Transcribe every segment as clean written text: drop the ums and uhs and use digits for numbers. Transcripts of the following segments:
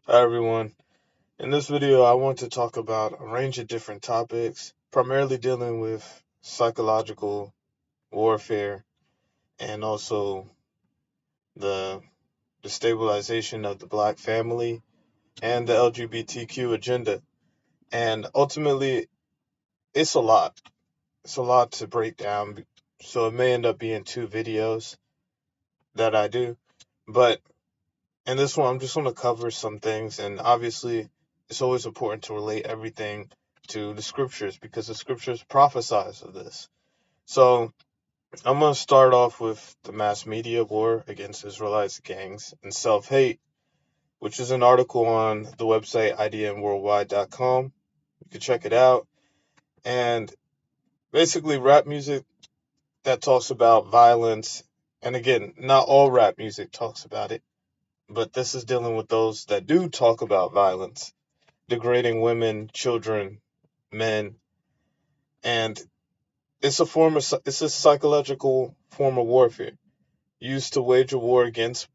Hi everyone. In this video, I want to talk about a range of different topics, primarily dealing with psychological warfare and also the destabilization of the Black family and the LGBTQ agenda. And ultimately, it's a lot. It's a lot to break down, so it may end up being two videos that I do. But in this one, I'm just going to cover some things, and obviously, it's always important to relate everything to the scriptures because the scriptures prophesize of this. So, I'm going to start off with the mass media war against Israelites, gangs, and self hate, which is an article on the website idnworldwide.com. You can check it out. And basically, rap music that talks about violence, and again, not all rap music talks about it, but this is dealing with those that do talk about violence, degrading women, children, men, and it's a psychological form of warfare used to wage a war against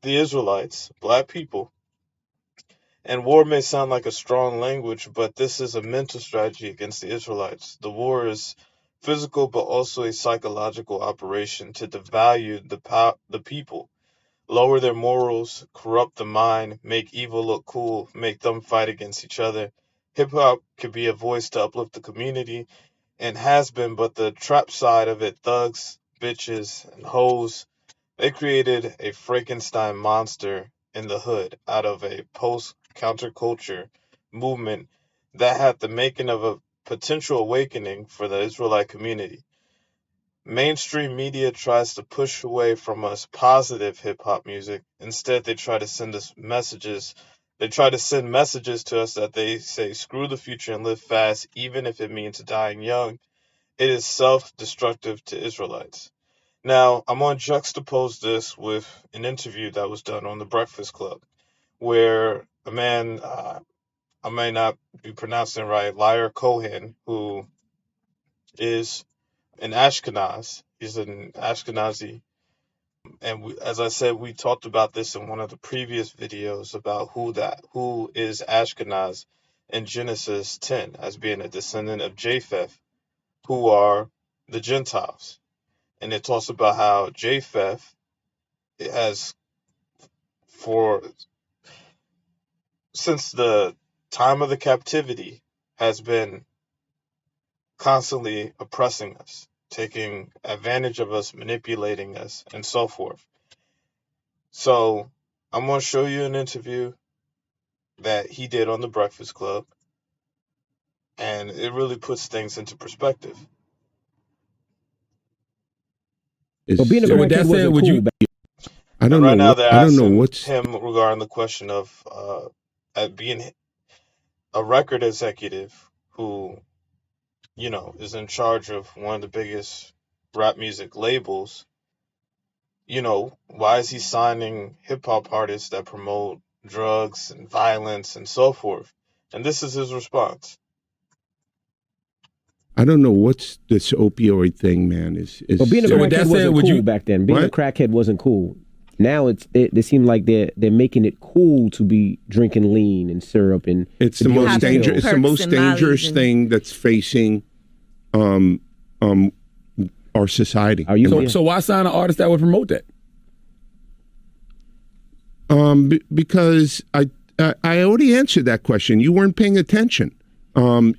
the Israelites, Black people. And war may sound like a strong language, but this is a mental strategy against the Israelites. The war is physical, but also a psychological operation to devalue the people, lower their morals, corrupt the mind, make evil look cool, make them fight against each other. Hip hop could be a voice to uplift the community and has been, but the trap side of it, thugs, bitches, and hoes, they created a Frankenstein monster in the hood out of a post counterculture movement that had the making of a potential awakening for the Israelite community. Mainstream media tries to push away from us positive hip hop music. Instead, they try to send us messages. They try to send messages to us that they say, screw the future and live fast, even if it means dying young. It is self-destructive to Israelites. Now, I'm going to juxtapose this with an interview that was done on The Breakfast Club, where a man, I may not be pronouncing it right, Liar Cohen, who is an Ashkenaz. He's an Ashkenazi. And as I said, we talked about this in one of the previous videos about who is Ashkenaz in Genesis 10 as being a descendant of Japheth, who are the Gentiles. And it talks about how Japheth has, for since the time of the captivity, has been constantly oppressing us, taking advantage of us, manipulating us, and so forth. So I'm going to show you an interview that he did on The Breakfast Club, and it really puts things into perspective. But being a So with crackhead that said, wasn't would cool you? back And right now they're I don't know asking what's. him regarding the question of being a record executive who, is in charge of one of the biggest rap music labels. Why is he signing hip hop artists that promote drugs and violence and so forth? And this is his response. I don't know what's this opioid thing, man. Is But being a so with crackhead that said, wasn't would cool you back then. Being a what? crackhead wasn't cool. Now they seem like they're making it cool to be drinking lean and syrup and It's to the be on most these dangerous. pills. It's the Perks most and dangerous mollies and- thing that's facing our society. Are you So why sign an artist that would promote that? Because I already answered that question. You weren't paying attention.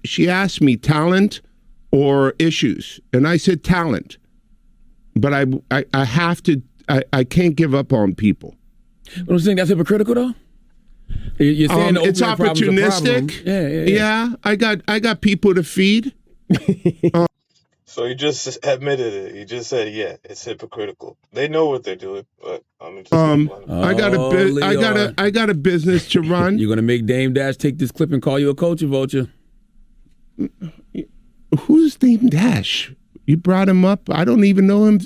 She asked me talent or issues, and I said talent. But I have to. I can't give up on people. But I'm saying that's hypocritical, though. You're saying the it's opioid problem's a problem. opportunistic. Yeah, I got people to feed. So he just admitted it. He just said, yeah, it's hypocritical. They know what they're doing, but I'm just I got a business to run. You're gonna make Dame Dash take this clip and call you a culture vulture. Who's Dame Dash? You brought him up. I don't even know him.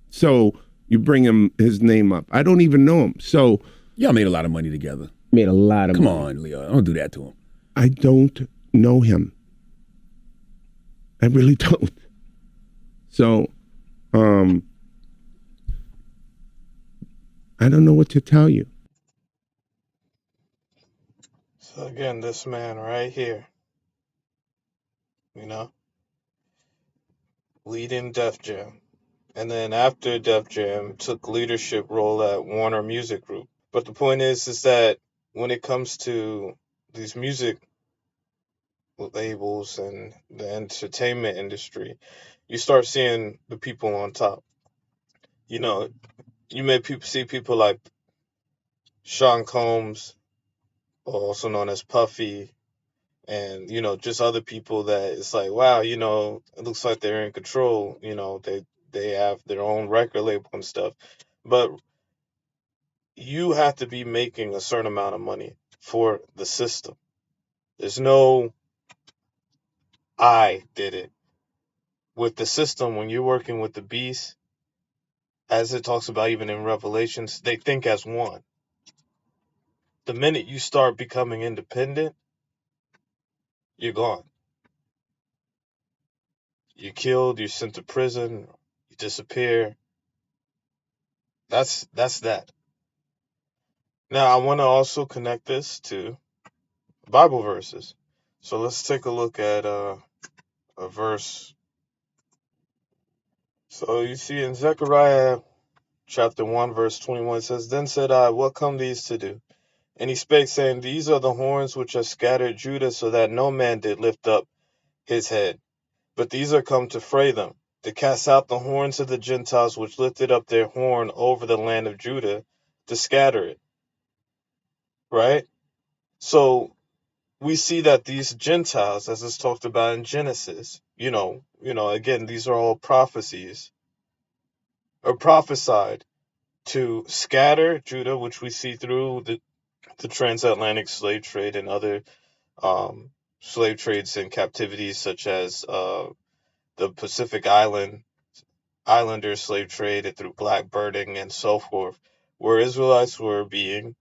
So you bring his name up. I don't even know him. So Y'all made a lot of money together. Made a lot of Come money. on, Leo. Don't do that to him. I don't know him. I really don't. So, I don't know what to tell you. So again, this man right here, leading Def Jam. And then after Def Jam, took leadership role at Warner Music Group. But the point is that when it comes to these music labels and the entertainment industry, you start seeing the people on top. You may see people like Sean Combs, also known as Puffy, and just other people that it's like, wow, it looks like they're in control. They have their own record label and stuff, but you have to be making a certain amount of money for the system. There's no I did it. With the system, when you're working with the beast, as it talks about even in Revelations, they think as one. The minute you start becoming independent, you're gone. You're killed, you're sent to prison, you disappear. That's that. Now, I want to also connect this to Bible verses. So let's take a look at a verse. So you see in Zechariah chapter 1, verse 21, it says, Then said I, what come these to do? And he spake, saying, These are the horns which have scattered Judah, so that no man did lift up his head. But these are come to fray them, to cast out the horns of the Gentiles which lifted up their horn over the land of Judah, to scatter it. Right? So we see that these Gentiles, as is talked about in Genesis, again, these are all prophecies, are prophesied to scatter Judah, which we see through the transatlantic slave trade and other slave trades and captivities, such as the Pacific Islander slave trade and through blackbirding and so forth, where Israelites were being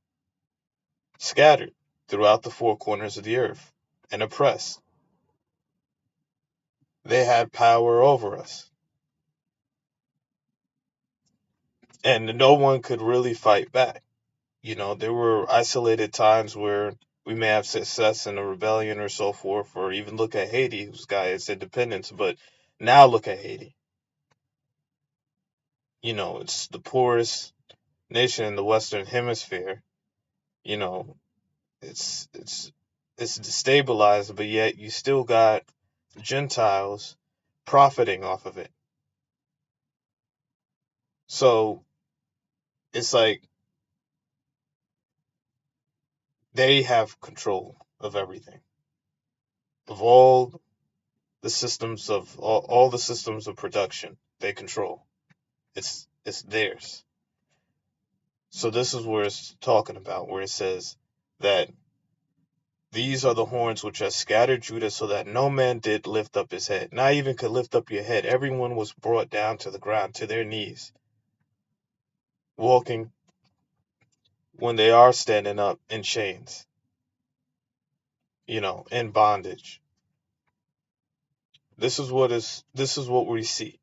scattered throughout the four corners of the earth and oppressed. They had power over us. And no one could really fight back. There were isolated times where we may have success in a rebellion or so forth, or even look at Haiti, who's got its independence. But now look at Haiti. It's the poorest nation in the Western Hemisphere. It's destabilized, but yet you still got Gentiles profiting off of it. So it's like they have control of everything, of all the systems of all the systems of production. They control. It's theirs. So this is where it's talking about, where it says that these are the horns which have scattered Judah, so that no man did lift up his head. Not even could lift up your head. Everyone was brought down to the ground, to their knees, walking when they are standing up in chains, in bondage. This is what we see,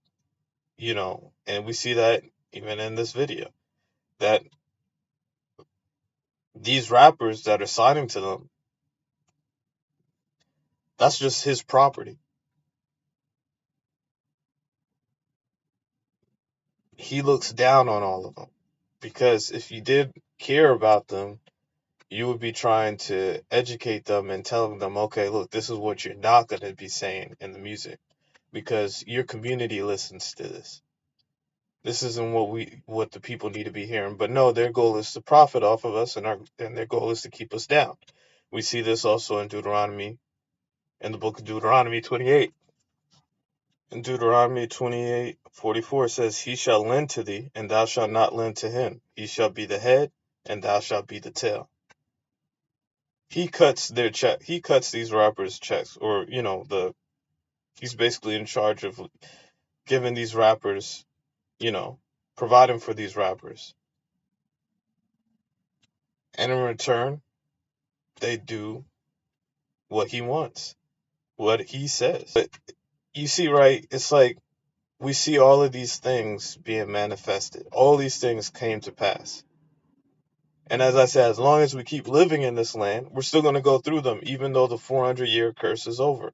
and we see that even in this video, that these rappers that are signing to them, that's just his property. He looks down on all of them, because if you did care about them, you would be trying to educate them and telling them, okay, look, this is what you're not going to be saying in the music, because your community listens to this. This isn't what the people need to be hearing. But no, their goal is to profit off of us, and their goal is to keep us down. We see this also in the book of Deuteronomy 28. In Deuteronomy 28:44 it says, He shall lend to thee, and thou shalt not lend to him. He shall be the head, and thou shalt be the tail. He cuts these rappers checks, or he's basically in charge of giving these rappers, providing for these rappers. And in return, they do what he wants, what he says. But you see, right, it's like we see all of these things being manifested. All these things came to pass. And as I said, as long as we keep living in this land, we're still going to go through them, even though the 400-year curse is over.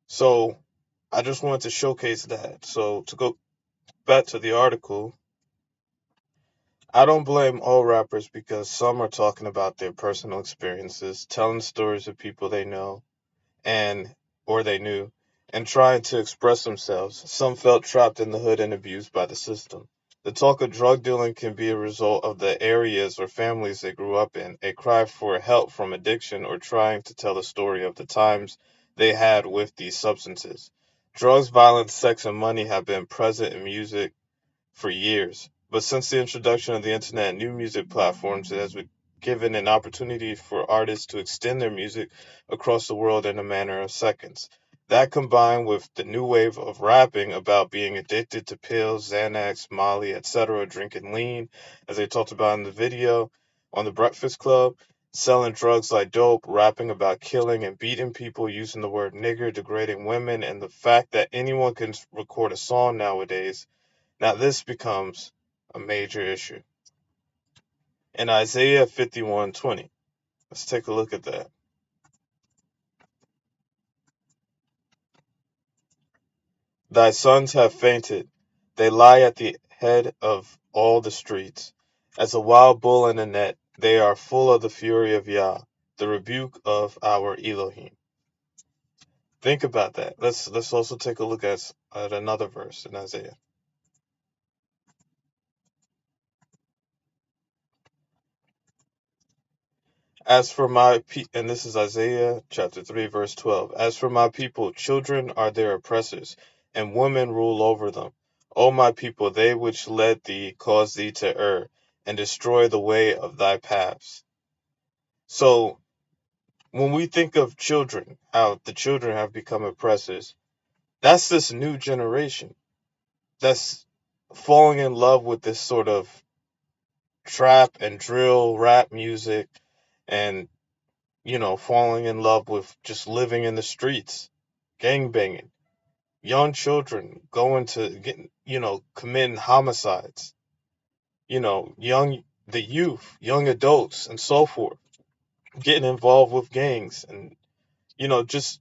So I just wanted to showcase that. So to go back to the article, I don't blame all rappers because some are talking about their personal experiences, telling stories of people they know and or they knew, and trying to express themselves. Some felt trapped in the hood and abused by the system. The talk of drug dealing can be a result of the areas or families they grew up in, a cry for help from addiction, or trying to tell the story of the times they had with these substances. Drugs, violence, sex, and money have been present in music for years. But since the introduction of the internet and new music platforms, it has been given an opportunity for artists to extend their music across the world in a matter of seconds. That combined with the new wave of rapping about being addicted to pills, Xanax, Molly, etc., drinking lean, as they talked about in the video on the Breakfast Club, selling drugs like dope, rapping about killing and beating people, using the word nigger, degrading women, and the fact that anyone can record a song nowadays. Now this becomes a major issue. In Isaiah 51:20, let's take a look at that. Thy sons have fainted. They lie at the head of all the streets. As a wild bull in a net, they are full of the fury of Yah, the rebuke of our Elohim. Think about that. Let's also take a look at another verse in Isaiah. As for my and this is Isaiah chapter 3 verse 12. As for my people, children are their oppressors, and women rule over them. O my people, they which led thee cause thee to err, and destroy the way of thy paths. So when we think of children, how the children have become oppressors, that's this new generation that's falling in love with this sort of trap and drill rap music, and falling in love with just living in the streets, gang banging, young children going to committing homicides, the youth, young adults, and so forth, getting involved with gangs and, just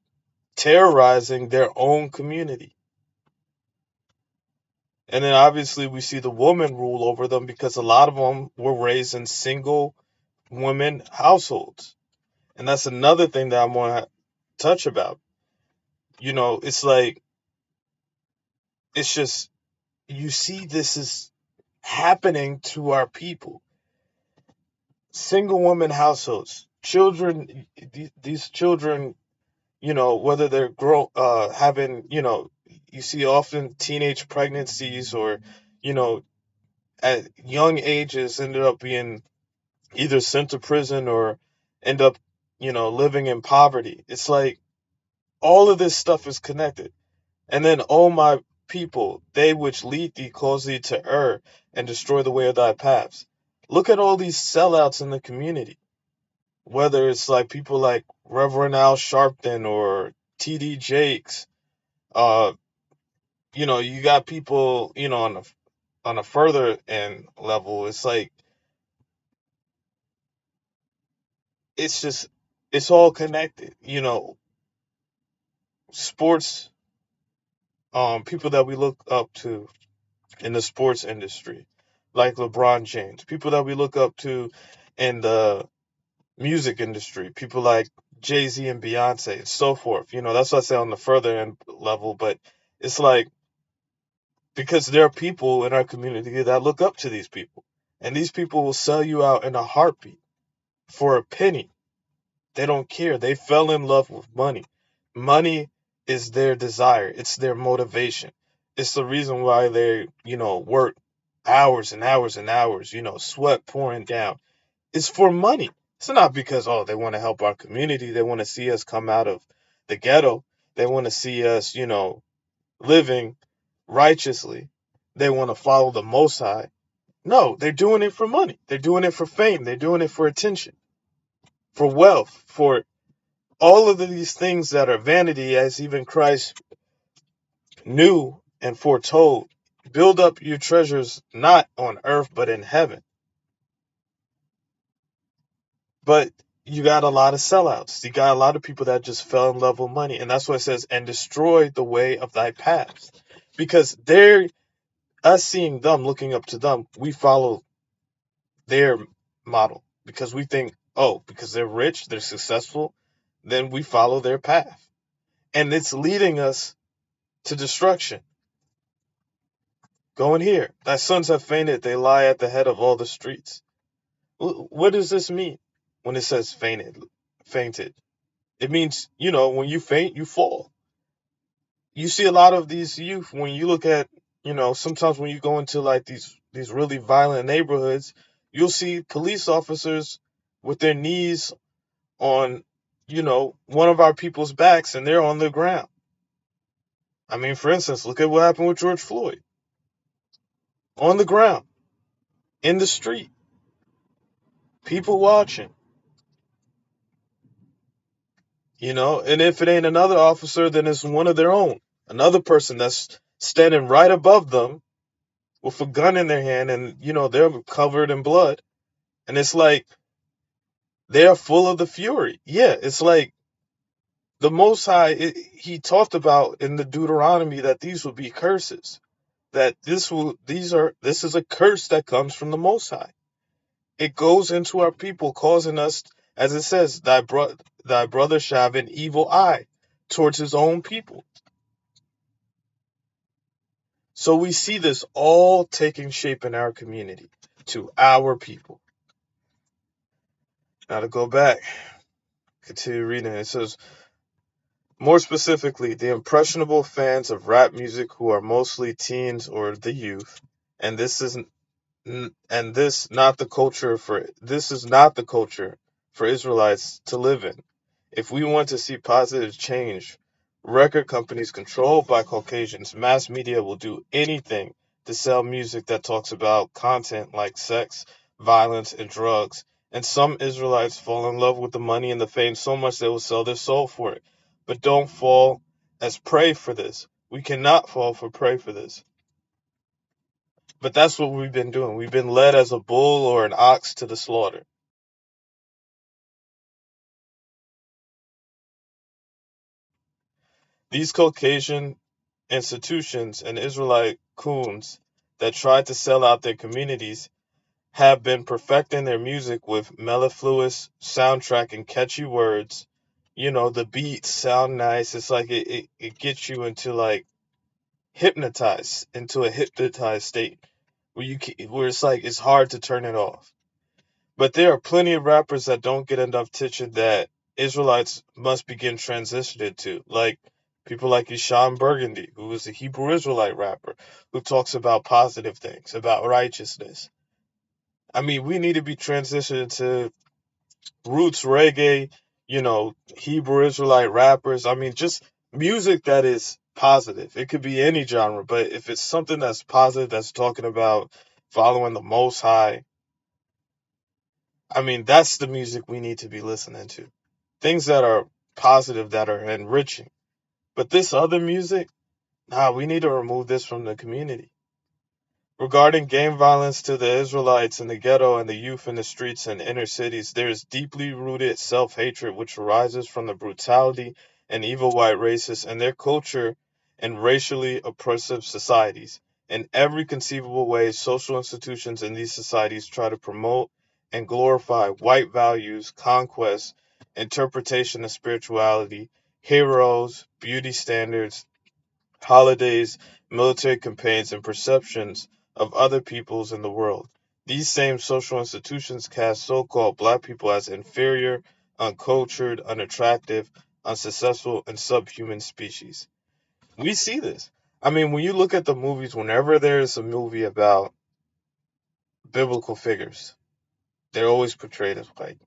terrorizing their own community. And then obviously we see the woman rule over them because a lot of them were raised in single women households. And that's another thing that I'm going to touch about. It's like, it's just, you see this is happening to our people. Single woman households, children, these children, whether they're having, you see often teenage pregnancies, or, at young ages ended up being either sent to prison or end up, living in poverty. It's like all of this stuff is connected. And then, oh my people, they which lead thee cause thee to err, and destroy the way of thy paths. Look at all these sellouts in the community. Whether it's like people like Reverend Al Sharpton or T.D. Jakes, you got people, on a further end level. It's like, it's all connected. Sports, people that we look up to in the sports industry, like LeBron James, people that we look up to in the music industry, people like Jay-Z and Beyonce, and so forth. That's what I say on the further end level, but it's like, because there are people in our community that look up to these people, and these people will sell you out in a heartbeat for a penny. They don't care. They fell in love with money. Money is their desire. It's their motivation. It's the reason why they, work hours and hours and hours, sweat pouring down. It's for money. It's not because, they want to help our community. They want to see us come out of the ghetto. They want to see us, living righteously. They want to follow the Most High. No, they're doing it for money. They're doing it for fame. They're doing it for attention, for wealth, for all of these things that are vanity, as even Christ knew and foretold. Build up your treasures not on earth but in heaven. But you got a lot of sellouts. You got a lot of people that just fell in love with money. And that's why it says, and destroy the way of thy paths. Because they're, us seeing them, looking up to them, we follow their model. Because we think, oh, because they're rich, they're successful, then we follow their path. And it's leading us to destruction. Going here. Thy sons have fainted, they lie at the head of all the streets. What does this mean when it says fainted? It means, when you faint, you fall. You see a lot of these youth when you look at, sometimes when you go into like these really violent neighborhoods, you'll see police officers with their knees on, one of our people's backs and they're on the ground. I mean, for instance, look at what happened with George Floyd. On the ground, in the street, people watching. And if it ain't another officer, then it's one of their own. Another person that's standing right above them with a gun in their hand and, they're covered in blood. And it's like they're full of the fury. Yeah, it's like the Most High, he talked about in the Deuteronomy that these will be curses. That this is a curse that comes from the Most High. It goes into our people, causing us, as it says, thy brother shall have an evil eye towards his own people. So we see this all taking shape in our community, to our people. Now to go back, continue reading. It says, more specifically, the impressionable fans of rap music who are mostly teens or the youth, and this is not the culture for Israelites to live in. If we want to see positive change, record companies controlled by Caucasians, mass media will do anything to sell music that talks about content like sex, violence, and drugs. And some Israelites fall in love with the money and the fame so much they will sell their soul for it. But don't fall as prey for this. We cannot fall for prey for this. But that's what we've been doing. We've been led as a bull or an ox to the slaughter. These Caucasian institutions and Israelite coons that tried to sell out their communities have been perfecting their music with mellifluous soundtrack and catchy words. The beats sound nice. It's like it gets you into like into a hypnotized state where it's like it's hard to turn it off. But there are plenty of rappers that don't get enough attention that Israelites must begin transitioning to, like people like Isham Burgundy, who is a Hebrew Israelite rapper, who talks about positive things, about righteousness. I mean, we need to be transitioning to roots reggae, Hebrew Israelite rappers. I mean, just music that is positive. It could be any genre, but if it's something that's positive, that's talking about following the Most High, I mean, that's the music we need to be listening to. Things that are positive, that are enriching. But this other music, we need to remove this from the community. Regarding gang violence to the Israelites in the ghetto and the youth in the streets and inner cities, there is deeply rooted self-hatred which arises from the brutality and evil white racists and their culture and racially oppressive societies. In every conceivable way, social institutions in these societies try to promote and glorify white values, conquest, interpretation of spirituality, heroes, beauty standards, holidays, military campaigns, and perceptions of other peoples in the world. These same social institutions cast so-called black people as inferior, uncultured, unattractive, unsuccessful, and subhuman species. We see this. I mean, when you look at the movies, whenever there's a movie about biblical figures, they're always portrayed as white.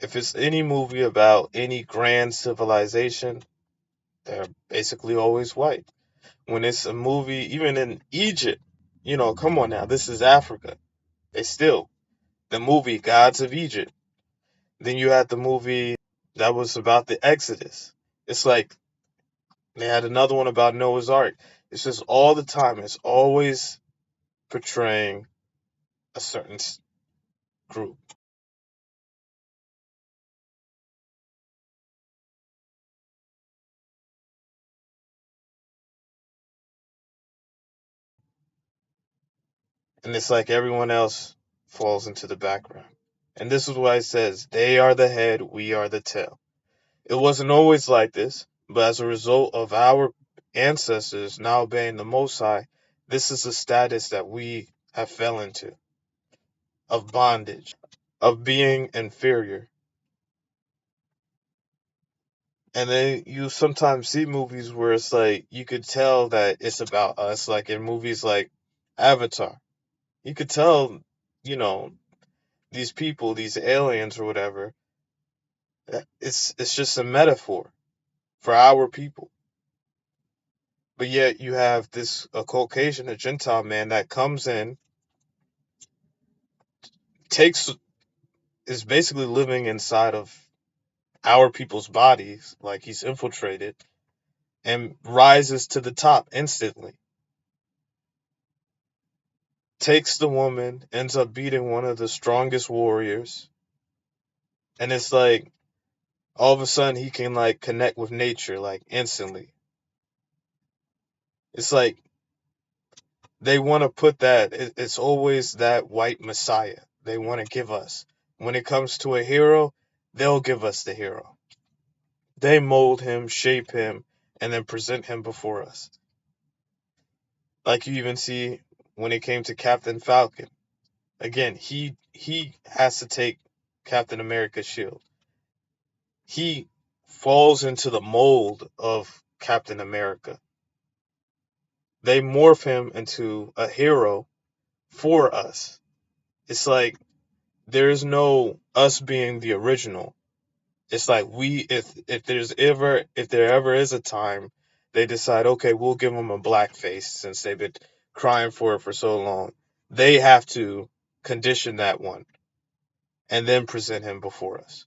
If it's any movie about any grand civilization, they're basically always white. When it's a movie, even in Egypt, come on now, this is Africa. The movie Gods of Egypt. Then you had the movie that was about the Exodus. It's like they had another one about Noah's Ark. It's just all the time, it's always portraying a certain group. And it's like everyone else falls into the background. And this is why it says, they are the head, we are the tail. It wasn't always like this, but as a result of our ancestors now obeying the Most High, this is the status that we have fell into, of bondage, of being inferior. And then you sometimes see movies where it's like, you could tell that it's about us, like in movies like Avatar. You could tell, you know, these people, these aliens or whatever, it's just a metaphor for our people. But yet you have a Caucasian, a Gentile man that comes in, is basically living inside of our people's bodies, like he's infiltrated, and rises to the top instantly. Takes the woman, ends up beating one of the strongest warriors, and it's like all of a sudden he can like connect with nature like instantly. It's like they want to put that, it's always that white messiah they want to give us. When it comes to a hero, they'll give us the hero. They mold him, shape him, and then present him before us. Like you even see when it came to Captain Falcon. Again, he has to take Captain America's shield. He falls into the mold of Captain America. They morph him into a hero for us. It's like there is no us being the original. It's like if there ever is a time they decide, okay, we'll give them a black face since they've been crying for it for so long. They have to condition that one and then present him before us.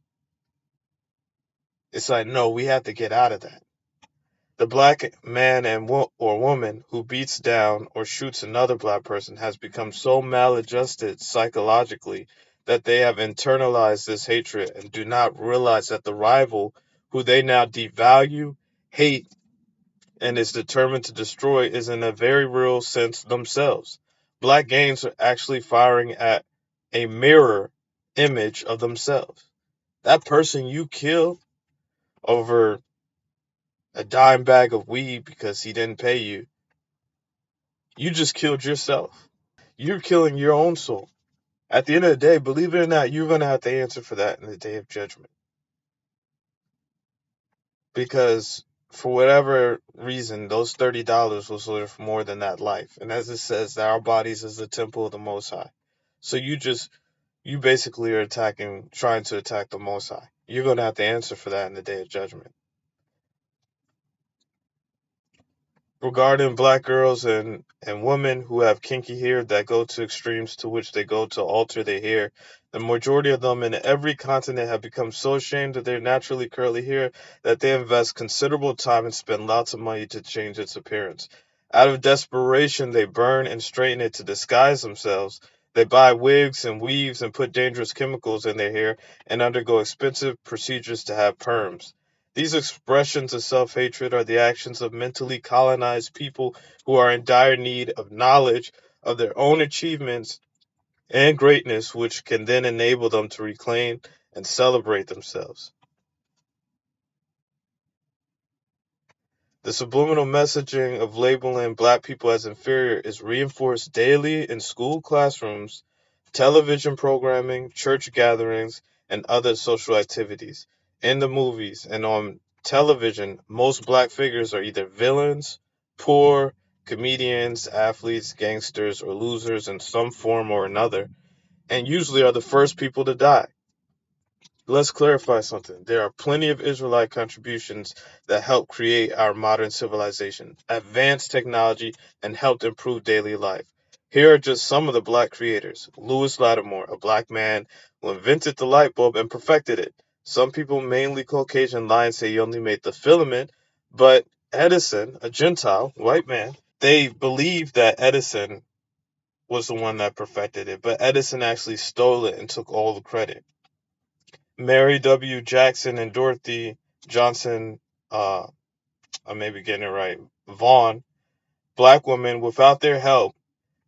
It's like, no, we have to get out of that. The black man or woman who beats down or shoots another black person has become so maladjusted psychologically that they have internalized this hatred and do not realize that the rival, who they now devalue, hate, and is determined to destroy, is in a very real sense themselves. Black gangs are actually firing at a mirror image of themselves. That person you kill over a dime bag of weed because he didn't pay you, you just killed yourself. You're killing your own soul. At the end of the day, believe it or not, you're going to have to answer for that in the day of judgment. Because for whatever reason, those $30 was worth more than that life. And as it says, that our bodies is the temple of the Most High. So you basically are trying to attack the Most High. You're going to have to answer for that in the day of judgment. Regarding black girls and women who have kinky hair that go to extremes to which they go to alter their hair, the majority of them in every continent have become so ashamed of their naturally curly hair that they invest considerable time and spend lots of money to change its appearance. Out of desperation, they burn and straighten it to disguise themselves. They buy wigs and weaves and put dangerous chemicals in their hair and undergo expensive procedures to have perms. These expressions of self-hatred are the actions of mentally colonized people who are in dire need of knowledge of their own achievements and greatness, which can then enable them to reclaim and celebrate themselves. The subliminal messaging of labeling black people as inferior is reinforced daily in school classrooms, television programming, church gatherings, and other social activities. In the movies and on television, most black figures are either villains, poor, comedians, athletes, gangsters, or losers in some form or another, and usually are the first people to die. Let's clarify something. There are plenty of Israelite contributions that helped create our modern civilization, advanced technology, and helped improve daily life. Here are just some of the black creators. Lewis Lattimore, a black man who invented the light bulb and perfected it. Some people, mainly Caucasian, lie and say he only made the filament, but Edison, a Gentile, white man, they believe that Edison was the one that perfected it, but Edison actually stole it and took all the credit. Mary W. Jackson and Dorothy Johnson, I may be getting it right, Vaughn, black women, without their help,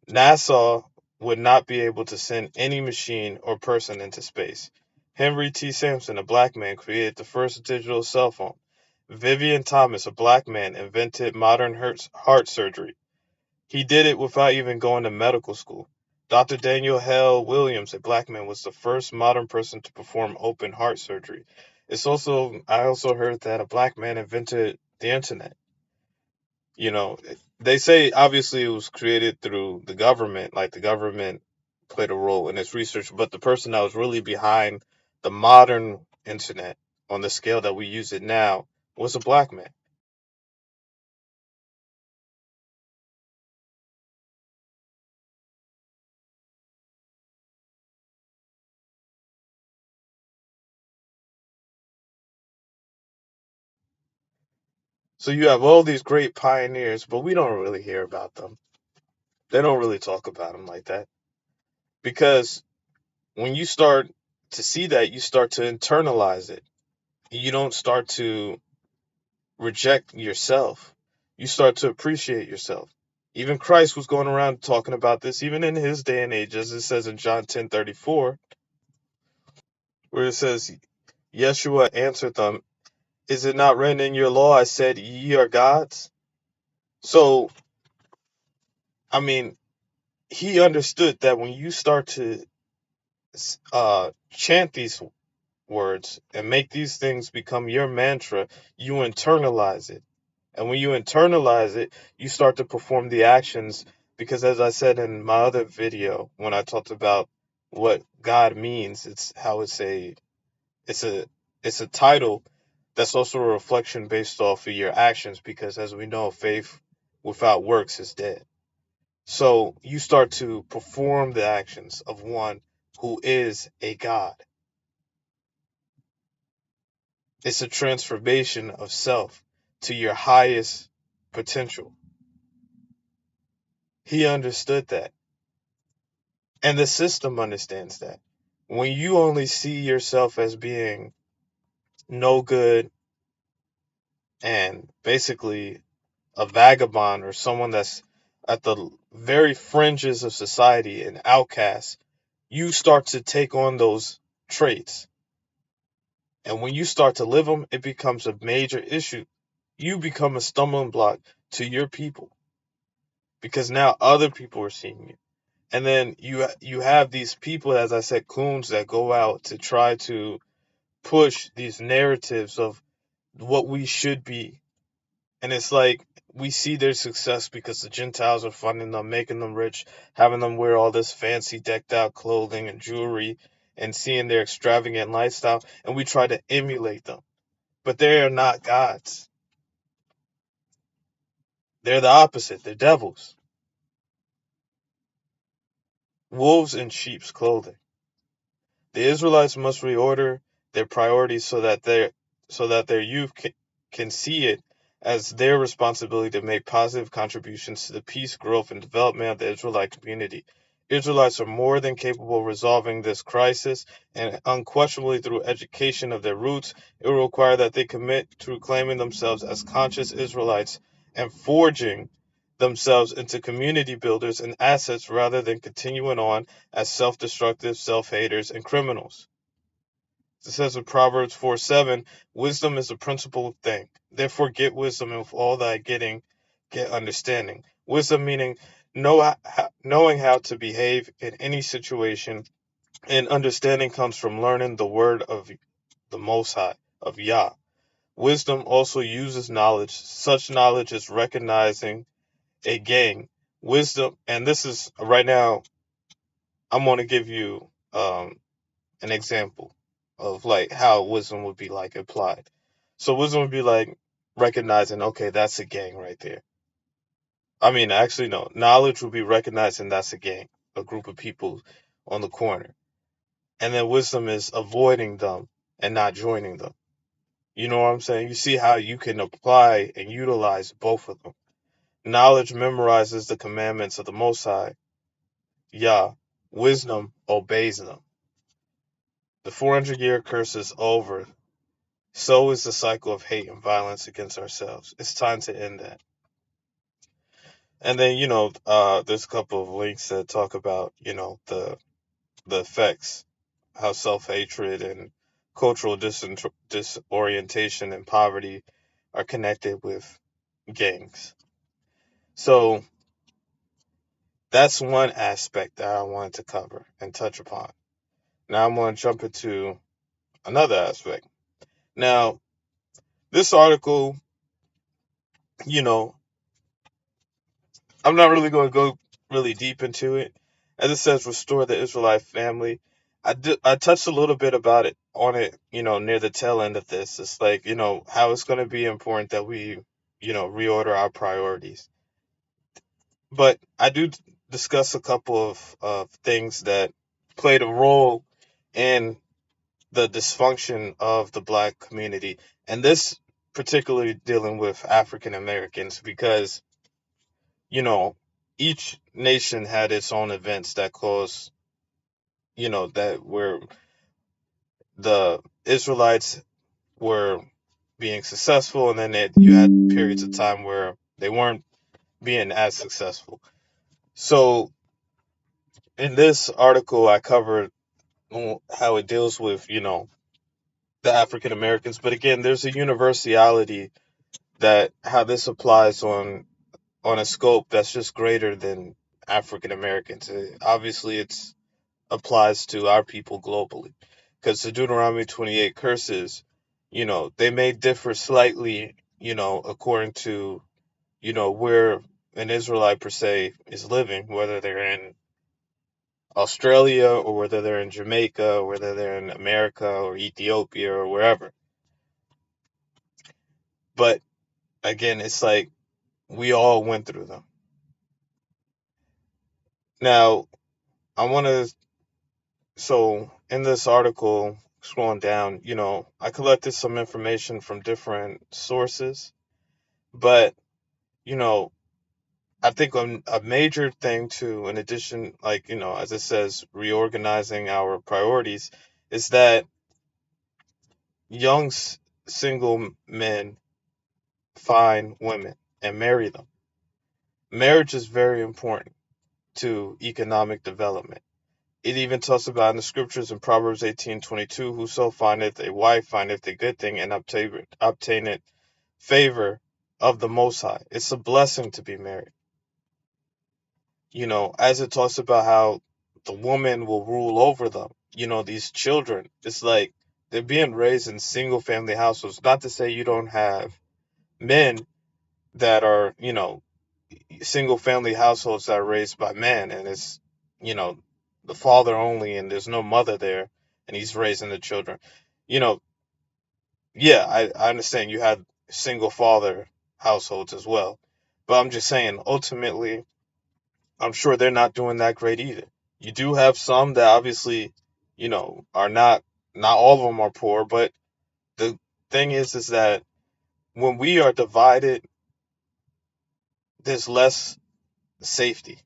NASA would not be able to send any machine or person into space. Henry T. Sampson, a black man, created the first digital cell phone. Vivian Thomas, a black man, invented modern heart surgery. He did it without even going to medical school. Dr. Daniel Hale Williams, a black man, was the first modern person to perform open heart surgery. I also heard that a black man invented the internet. You know, they say obviously it was created through the government, like the government played a role in its research, but the person that was really behind the modern internet on the scale that we use it now was a black man. So you have all these great pioneers, but we don't really hear about them. They don't really talk about them like that. Because when you start to see that, you start to internalize it. You don't start to reject yourself. You start to appreciate yourself. Even Christ was going around talking about this, even in his day and age, as it says in John 10:34, where it says, Yeshua answered them, is it not written in your law, I said, ye are gods? So, I mean, he understood that when you start to chant these words and make these things become your mantra, you internalize it. And when you internalize it, you start to perform the actions because, as I said in my other video, when I talked about what God means, it's how it's a it's a title that's also a reflection based off of your actions because, as we know, faith without works is dead. So you start to perform the actions of one who is a God. It's a transformation of self to your highest potential. He understood that. And the system understands that. When you only see yourself as being no good and basically a vagabond or someone that's at the very fringes of society, an outcast, you start to take on those traits. And when you start to live them, it becomes a major issue. You become a stumbling block to your people because now other people are seeing you. And then you have these people, as I said, coons that go out to try to push these narratives of what we should be. And it's like we see their success because the Gentiles are funding them, making them rich, having them wear all this fancy decked out clothing and jewelry and seeing their extravagant lifestyle. And we try to emulate them. But they are not gods. They're the opposite. They're devils. Wolves in sheep's clothing. The Israelites must reorder their priorities so that their youth can see it as their responsibility to make positive contributions to the peace, growth, and development of the Israelite community. Israelites are more than capable of resolving this crisis, and unquestionably through education of their roots, it will require that they commit to claiming themselves as conscious Israelites and forging themselves into community builders and assets rather than continuing on as self-destructive, self-haters, and criminals. It says in Proverbs 4:7, wisdom is a principal thing. Therefore get wisdom, and with all thy getting, get understanding. Wisdom meaning knowing how to behave in any situation, and understanding comes from learning the word of the Most High, of Yah. Wisdom also uses knowledge. Such knowledge is recognizing a gang. Wisdom, and this is right now, I'm going to give you an example of like how wisdom would be like applied. So wisdom would be like recognizing, okay, that's a gang right there. I mean, actually, no. Knowledge would be recognizing that's a gang, a group of people on the corner. And then wisdom is avoiding them and not joining them. You know what I'm saying? You see how you can apply and utilize both of them. Knowledge memorizes the commandments of the Most High. Yah. Wisdom obeys them. The 400-year curse is over. So is the cycle of hate and violence against ourselves. It's time to end that. And then, there's a couple of links that talk about, the effects, how self-hatred and cultural disorientation and poverty are connected with gangs. So that's one aspect that I wanted to cover and touch upon. Now I'm going to jump into another aspect. Now, this article, you know, I'm not really going to go really deep into it. As it says, restore the Israelite family. I touched a little bit about it on it, near the tail end of this. It's like, how it's going to be important that we, reorder our priorities. But I do discuss a couple of things that played a role in the dysfunction of the black community. And this particularly dealing with African Americans because, each nation had its own events that caused, that where the Israelites were being successful, and then you had periods of time where they weren't being as successful. So in this article, I covered how it deals with, the African Americans. But again, there's a universality that how this applies on a scope that's just greater than African Americans. Obviously, it's applies to our people globally, because the Deuteronomy 28 curses, they may differ slightly, according to, where an Israelite per se is living, whether they're in Australia or whether they're in Jamaica or whether they're in America or Ethiopia or wherever. But again, it's like we all went through them. Now, I want to, so in this article, scrolling down, I collected some information from different sources, but, I think a major thing too, in addition, like, as it says, reorganizing our priorities, is that young single men find women and marry them. Marriage is very important to economic development. It even talks about in the scriptures in Proverbs 18:22, whoso findeth a wife findeth a good thing and obtaineth favor of the Most High. It's a blessing to be married. As it talks about how the woman will rule over them, these children, it's like they're being raised in single family households. Not to say you don't have men that are, single family households that are raised by men, and it's, the father only, and there's no mother there, and he's raising the children. You know, yeah, I understand you have single father households as well, but I'm just saying, ultimately, I'm sure they're not doing that great either. You do have some that obviously, are not all of them are poor, but the thing is that when we are divided, there's less safety.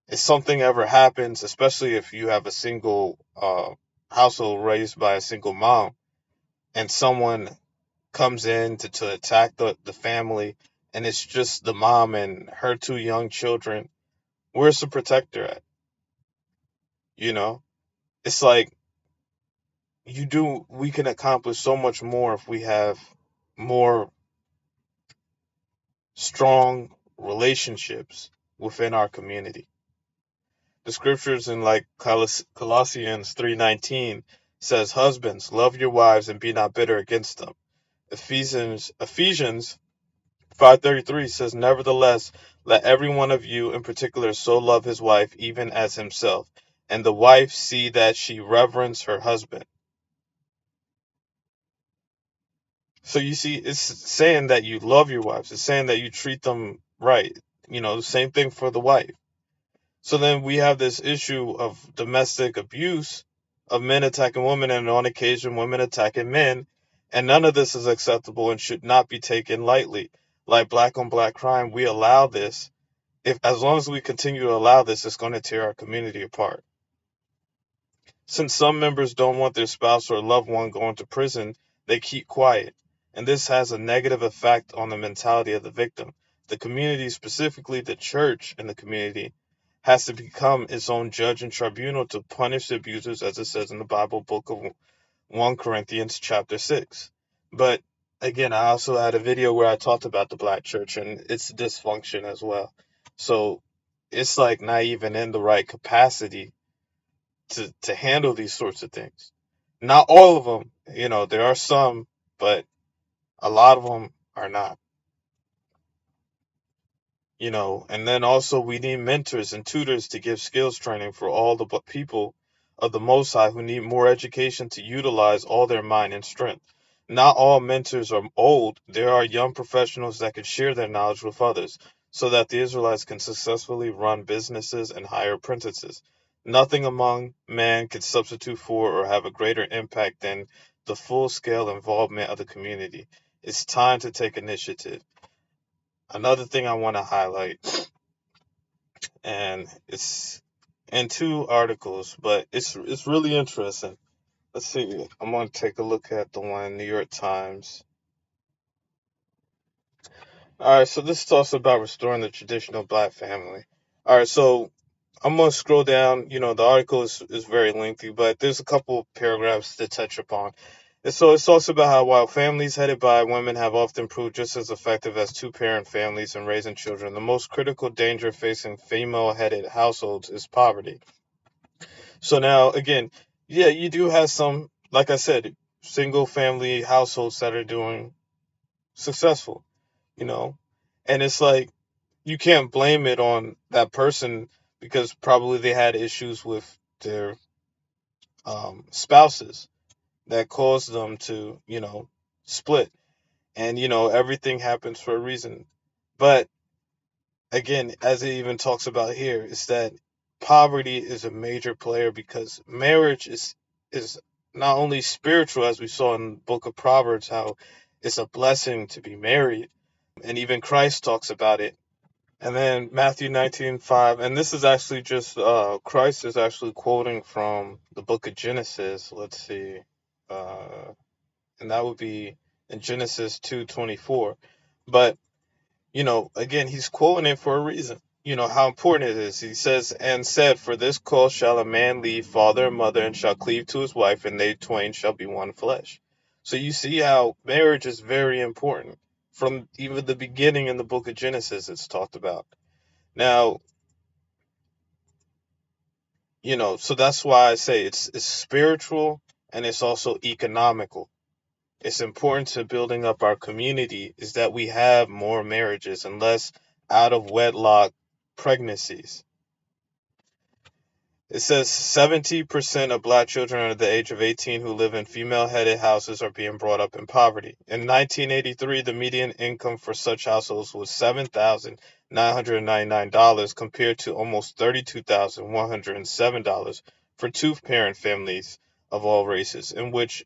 If something ever happens, especially if you have a single household raised by a single mom, and someone comes in to attack the family, and it's just the mom and her two young children, where's the protector at? It's like we can accomplish so much more if we have more strong relationships within our community. The scriptures in like Colossians 3:19 says, husbands, love your wives and be not bitter against them. Ephesians 5:33 says, nevertheless, let every one of you in particular so love his wife even as himself, and the wife see that she reverence her husband. So you see, it's saying that you love your wives. It's saying that you treat them right. The same thing for the wife. So then we have this issue of domestic abuse, of men attacking women, and on occasion women attacking men. And none of this is acceptable and should not be taken lightly. Like black on black crime, we allow this. As long as we continue to allow this, it's going to tear our community apart. Since some members don't want their spouse or loved one going to prison, they keep quiet. And this has a negative effect on the mentality of the victim. The community, specifically the church and the community, has to become its own judge and tribunal to punish the abusers, as it says in the Bible, book of 1 Corinthians chapter 6. But again, I also had a video where I talked about the black church and its dysfunction as well. So it's like not even in the right capacity to handle these sorts of things. Not all of them, there are some, but a lot of them are not. And then also we need mentors and tutors to give skills training for all the people of the Most High who need more education to utilize all their mind and strength. Not all mentors are old. There are young professionals that can share their knowledge with others so that the Israelites can successfully run businesses and hire apprentices. Nothing among man can substitute for or have a greater impact than the full-scale involvement of the community. It's time to take initiative. Another thing I want to highlight, and it's in 2 articles, but it's really interesting. Let's see. I'm going to take a look at the one New York Times. All right, so this talks about restoring the traditional black family. All right, so I'm going to scroll down. The article is very lengthy, but there's a couple paragraphs to touch upon. And so it talks about how while families headed by women have often proved just as effective as 2-parent families in raising children, the most critical danger facing female-headed households is poverty. So now, again, yeah, you do have some, like I said, single-family households that are doing successful, and it's like you can't blame it on that person because probably they had issues with their spouses that caused them to, split. And, everything happens for a reason. But again, as it even talks about here, is that poverty is a major player because marriage is not only spiritual, as we saw in the book of Proverbs, how it's a blessing to be married. And even Christ talks about it. And then Matthew 19:5, and this is actually just Christ is actually quoting from the book of Genesis. Let's see, and that would be in Genesis 2:24. But again, he's quoting it for a reason. How important it is. He says, "And said, for this cause shall a man leave father and mother, and shall cleave to his wife, and they twain shall be one flesh." So you see how marriage is very important. From even the beginning in the book of Genesis, it's talked about. Now, so that's why I say it's spiritual and it's also economical. It's important to building up our community is that we have more marriages and less out of wedlock pregnancies. It says 70% of black children under the age of 18 who live in female-headed houses are being brought up in poverty. In 1983, the median income for such households was $7,999 compared to almost $32,107 for 2-parent families of all races, in which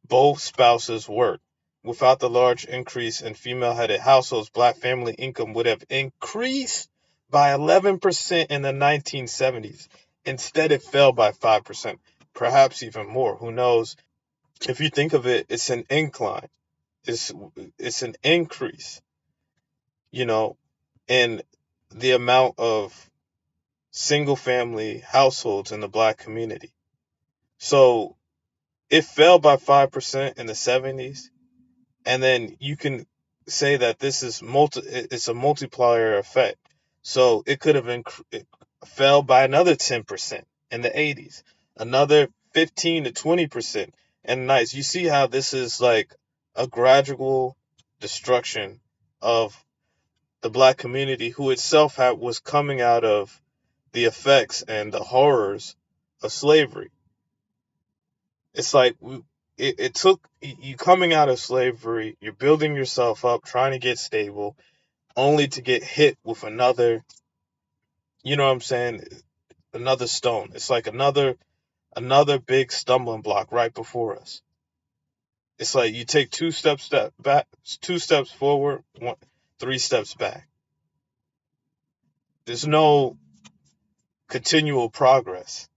both spouses work. Without the large increase in female-headed households, black family income would have increased by 11% in the 1970s. Instead, it fell by 5%, perhaps even more. Who knows? If you think of it, it's an incline. It's an increase, in the amount of single-family households in the black community. So it fell by 5% in the 70s, and then you can say that this is it's a multiplier effect. So it could have it fell by another 10% in the 80s, another 15 to 20%. And nice, you see how this is like a gradual destruction of the black community, who itself was coming out of the effects and the horrors of slavery. It's like it took you coming out of slavery, you're building yourself up, trying to get stable, only to get hit with another, you know what I'm saying, another stone. It's like another big stumbling block right before us. It's like you take 2 steps back, 2 steps forward, 3 steps back. There's no continual progress.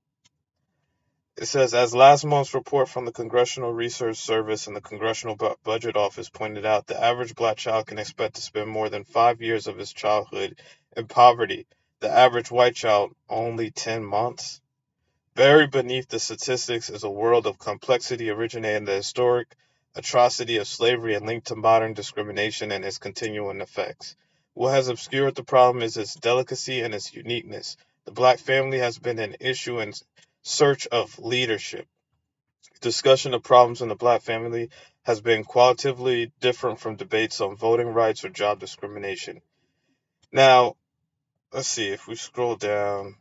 It says, as last month's report from the Congressional Research Service and the Congressional Budget Office pointed out, the average black child can expect to spend more than 5 years of his childhood in poverty. The average white child, only 10 months. Buried beneath the statistics is a world of complexity originating in the historic atrocity of slavery and linked to modern discrimination and its continuing effects. What has obscured the problem is its delicacy and its uniqueness. The black family has been an issue in search of leadership. Discussion of problems in the black family has been qualitatively different from debates on voting rights or job discrimination. Now, let's see if we scroll down.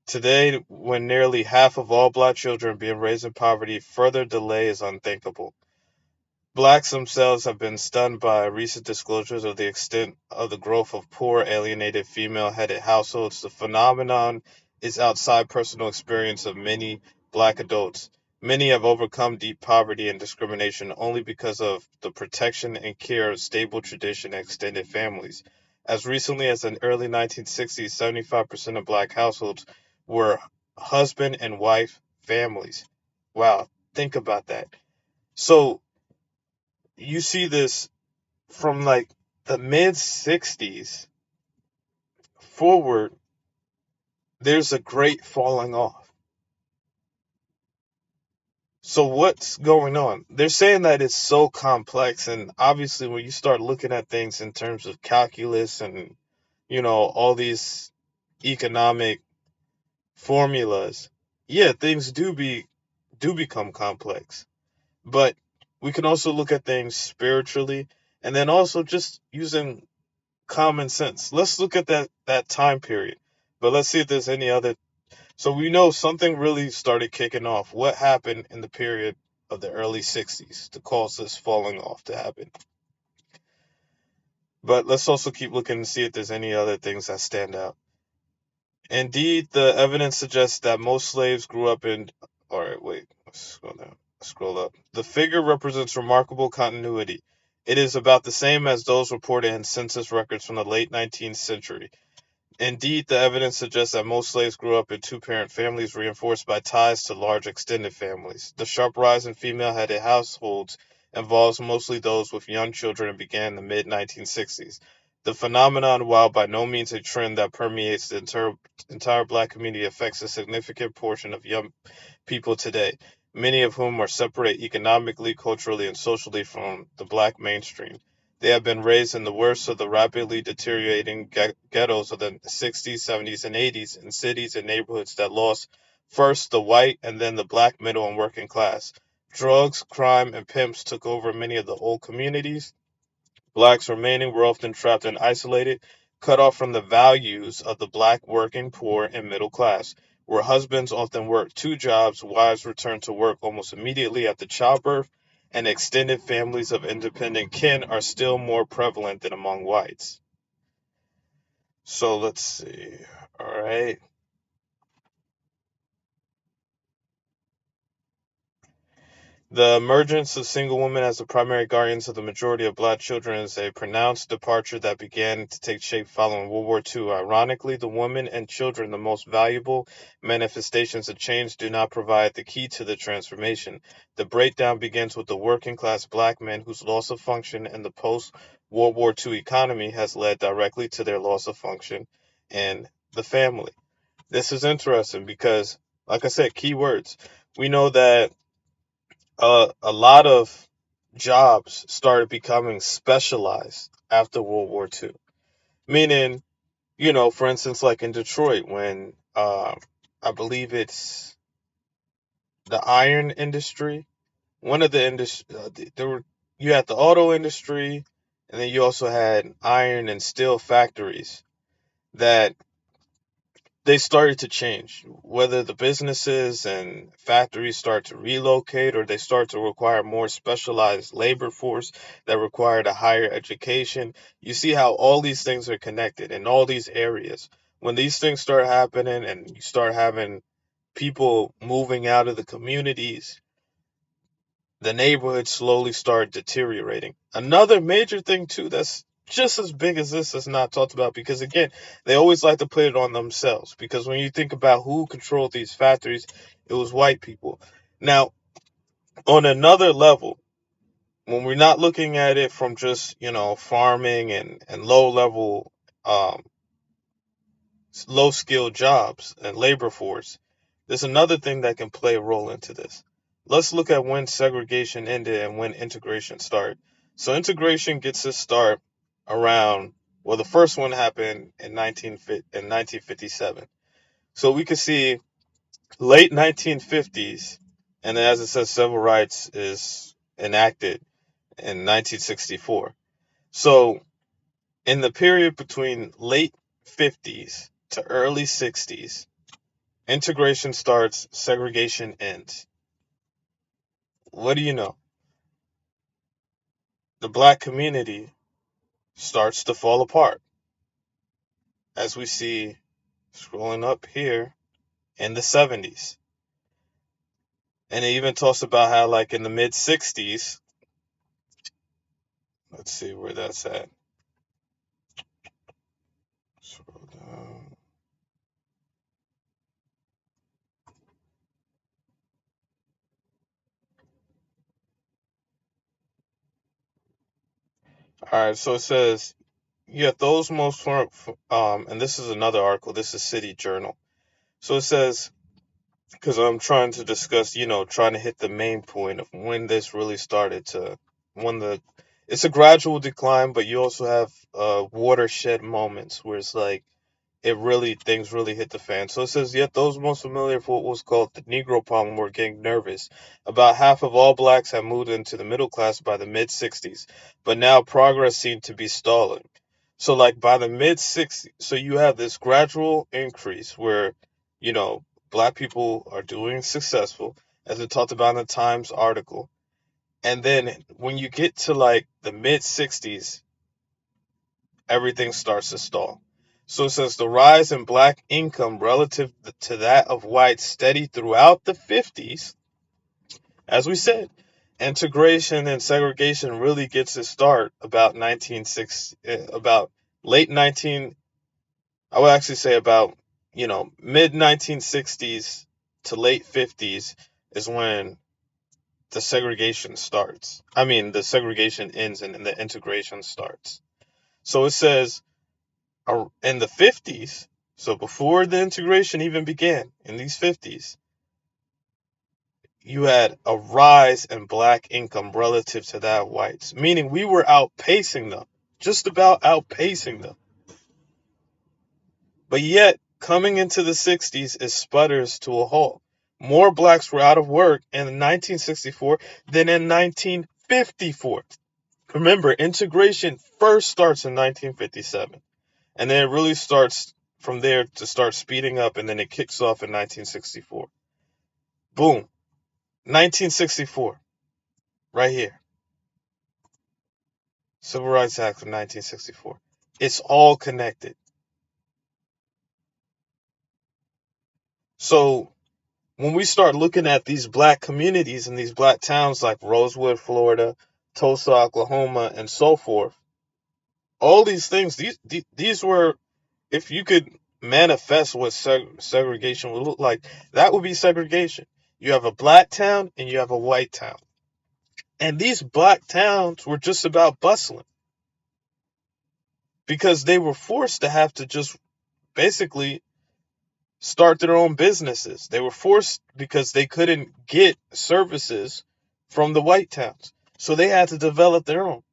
Today, when nearly half of all black children are being raised in poverty, further delay is unthinkable. Blacks themselves have been stunned by recent disclosures of the extent of the growth of poor, alienated, female-headed households. The phenomenon is outside personal experience of many black adults. Many have overcome deep poverty and discrimination only because of the protection and care of stable tradition and extended families. As recently as the early 1960s, 75% of black households were husband and wife families. Wow, think about that. So you see this from like the mid 60s forward, there's a great falling off. So what's going on? They're saying that it's so complex, and obviously when you start looking at things in terms of calculus and all these economic formulas, yeah, things do become complex. But we can also look at things spiritually, and then also just using common sense. Let's look at that time period. But let's see if there's any other. So we know something really started kicking off. What happened in the period of the early 60s to cause this falling off to happen? But let's also keep looking and see if there's any other things that stand out. Indeed, the evidence suggests that most slaves grew up in. All right, wait. Let's scroll down. Scroll up. The figure represents remarkable continuity. It is about the same as those reported in census records from the late 19th century. Indeed, the evidence suggests that most slaves grew up in two-parent families reinforced by ties to large extended families. The sharp rise in female-headed households involves mostly those with young children and began in the mid-1960s. The phenomenon, while by no means a trend that permeates the entire black community, affects a significant portion of young people today, many of whom are separate economically, culturally, and socially from the black mainstream. They have been raised in the worst of the rapidly deteriorating ghettos of the 60s, 70s, and 80s in cities and neighborhoods that lost first the white and then the black middle and working class. Drugs, crime, and pimps took over many of the old communities. Blacks remaining were often trapped and isolated, cut off from the values of the black working poor and middle class, where husbands often worked two jobs, wives returned to work almost immediately after childbirth, and extended families of independent kin are still more prevalent than among whites. So let's see. All right. The emergence of single women as the primary guardians of the majority of black children is a pronounced departure that began to take shape following World War II. Ironically, the women and children, the most valuable manifestations of change, do not provide the key to the transformation. The breakdown begins with the working class black men whose loss of function in the post-World War II economy has led directly to their loss of function in the family. This is interesting because, like I said, key words. We know that a lot of jobs started becoming specialized after World War II. Meaning, for instance, like in Detroit, when I believe it's the iron industry, one of the industry, you had the auto industry, and then you also had iron and steel factories that they started to change, whether the businesses and factories start to relocate or they start to require more specialized labor force that required a higher education. You see how all these things are connected in all these areas. When these things start happening and you start having people moving out of the communities, the neighborhoods slowly start deteriorating. Another major thing too that's just as big as this is not talked about, because again, they always like to put it on themselves, because when you think about who controlled these factories, it was white people. Now, on another level, when we're not looking at it from just, farming and low level, um, low skilled jobs and labor force, there's another thing that can play a role into this. Let's look at when segregation ended and when integration started. So integration gets its start around, well, the first one happened in 1957. So we could see late 1950s, and then as it says, civil rights is enacted in 1964. So in the period between late 50s to early 60s, integration starts, segregation ends. What do you know? The black community starts to fall apart, as we see scrolling up here in the 70s. And it even talks about how, like, in the mid 60s, let's see where that's at. Scroll down. All right, so it says, yet those most, and this is another article, this is City Journal. So it says, because I'm trying to discuss, trying to hit the main point of when this really started to, when it's a gradual decline, but you also have watershed moments where it's like, things really hit the fan. So it says, yet those most familiar with what was called the Negro problem were getting nervous. About half of all blacks had moved into the middle class by the mid 60s, but now progress seemed to be stalling. So, like, by the mid 60s, so you have this gradual increase where, you know, black people are doing successful, as it talked about in the Times article. And then when you get to like the mid 60s, everything starts to stall. So since the rise in black income relative to that of whites steady throughout the 50s, as we said, integration and segregation really gets its start about 1960, about late 19, I would actually say about, mid 1960s to late 50s is when the segregation starts. I mean, the segregation ends and the integration starts. So it says, in the 50s, so before the integration even began, in these 50s, you had a rise in black income relative to that of whites, meaning we were outpacing them, just about outpacing them. But yet, coming into the 60s, it sputters to a halt. More blacks were out of work in 1964 than in 1954. Remember, integration first starts in 1957. And then it really starts from there to start speeding up, and then it kicks off in 1964. Boom. 1964. Right here. Civil Rights Act of 1964. It's all connected. So when we start looking at these black communities and these black towns like Rosewood, Florida, Tulsa, Oklahoma, and so forth, all these things, these were, if you could manifest what segregation would look like, that would be segregation. You have a black town and you have a white town. And these black towns were just about bustling because they were forced to have to just basically start their own businesses. They were forced because they couldn't get services from the white towns. So they had to develop their own.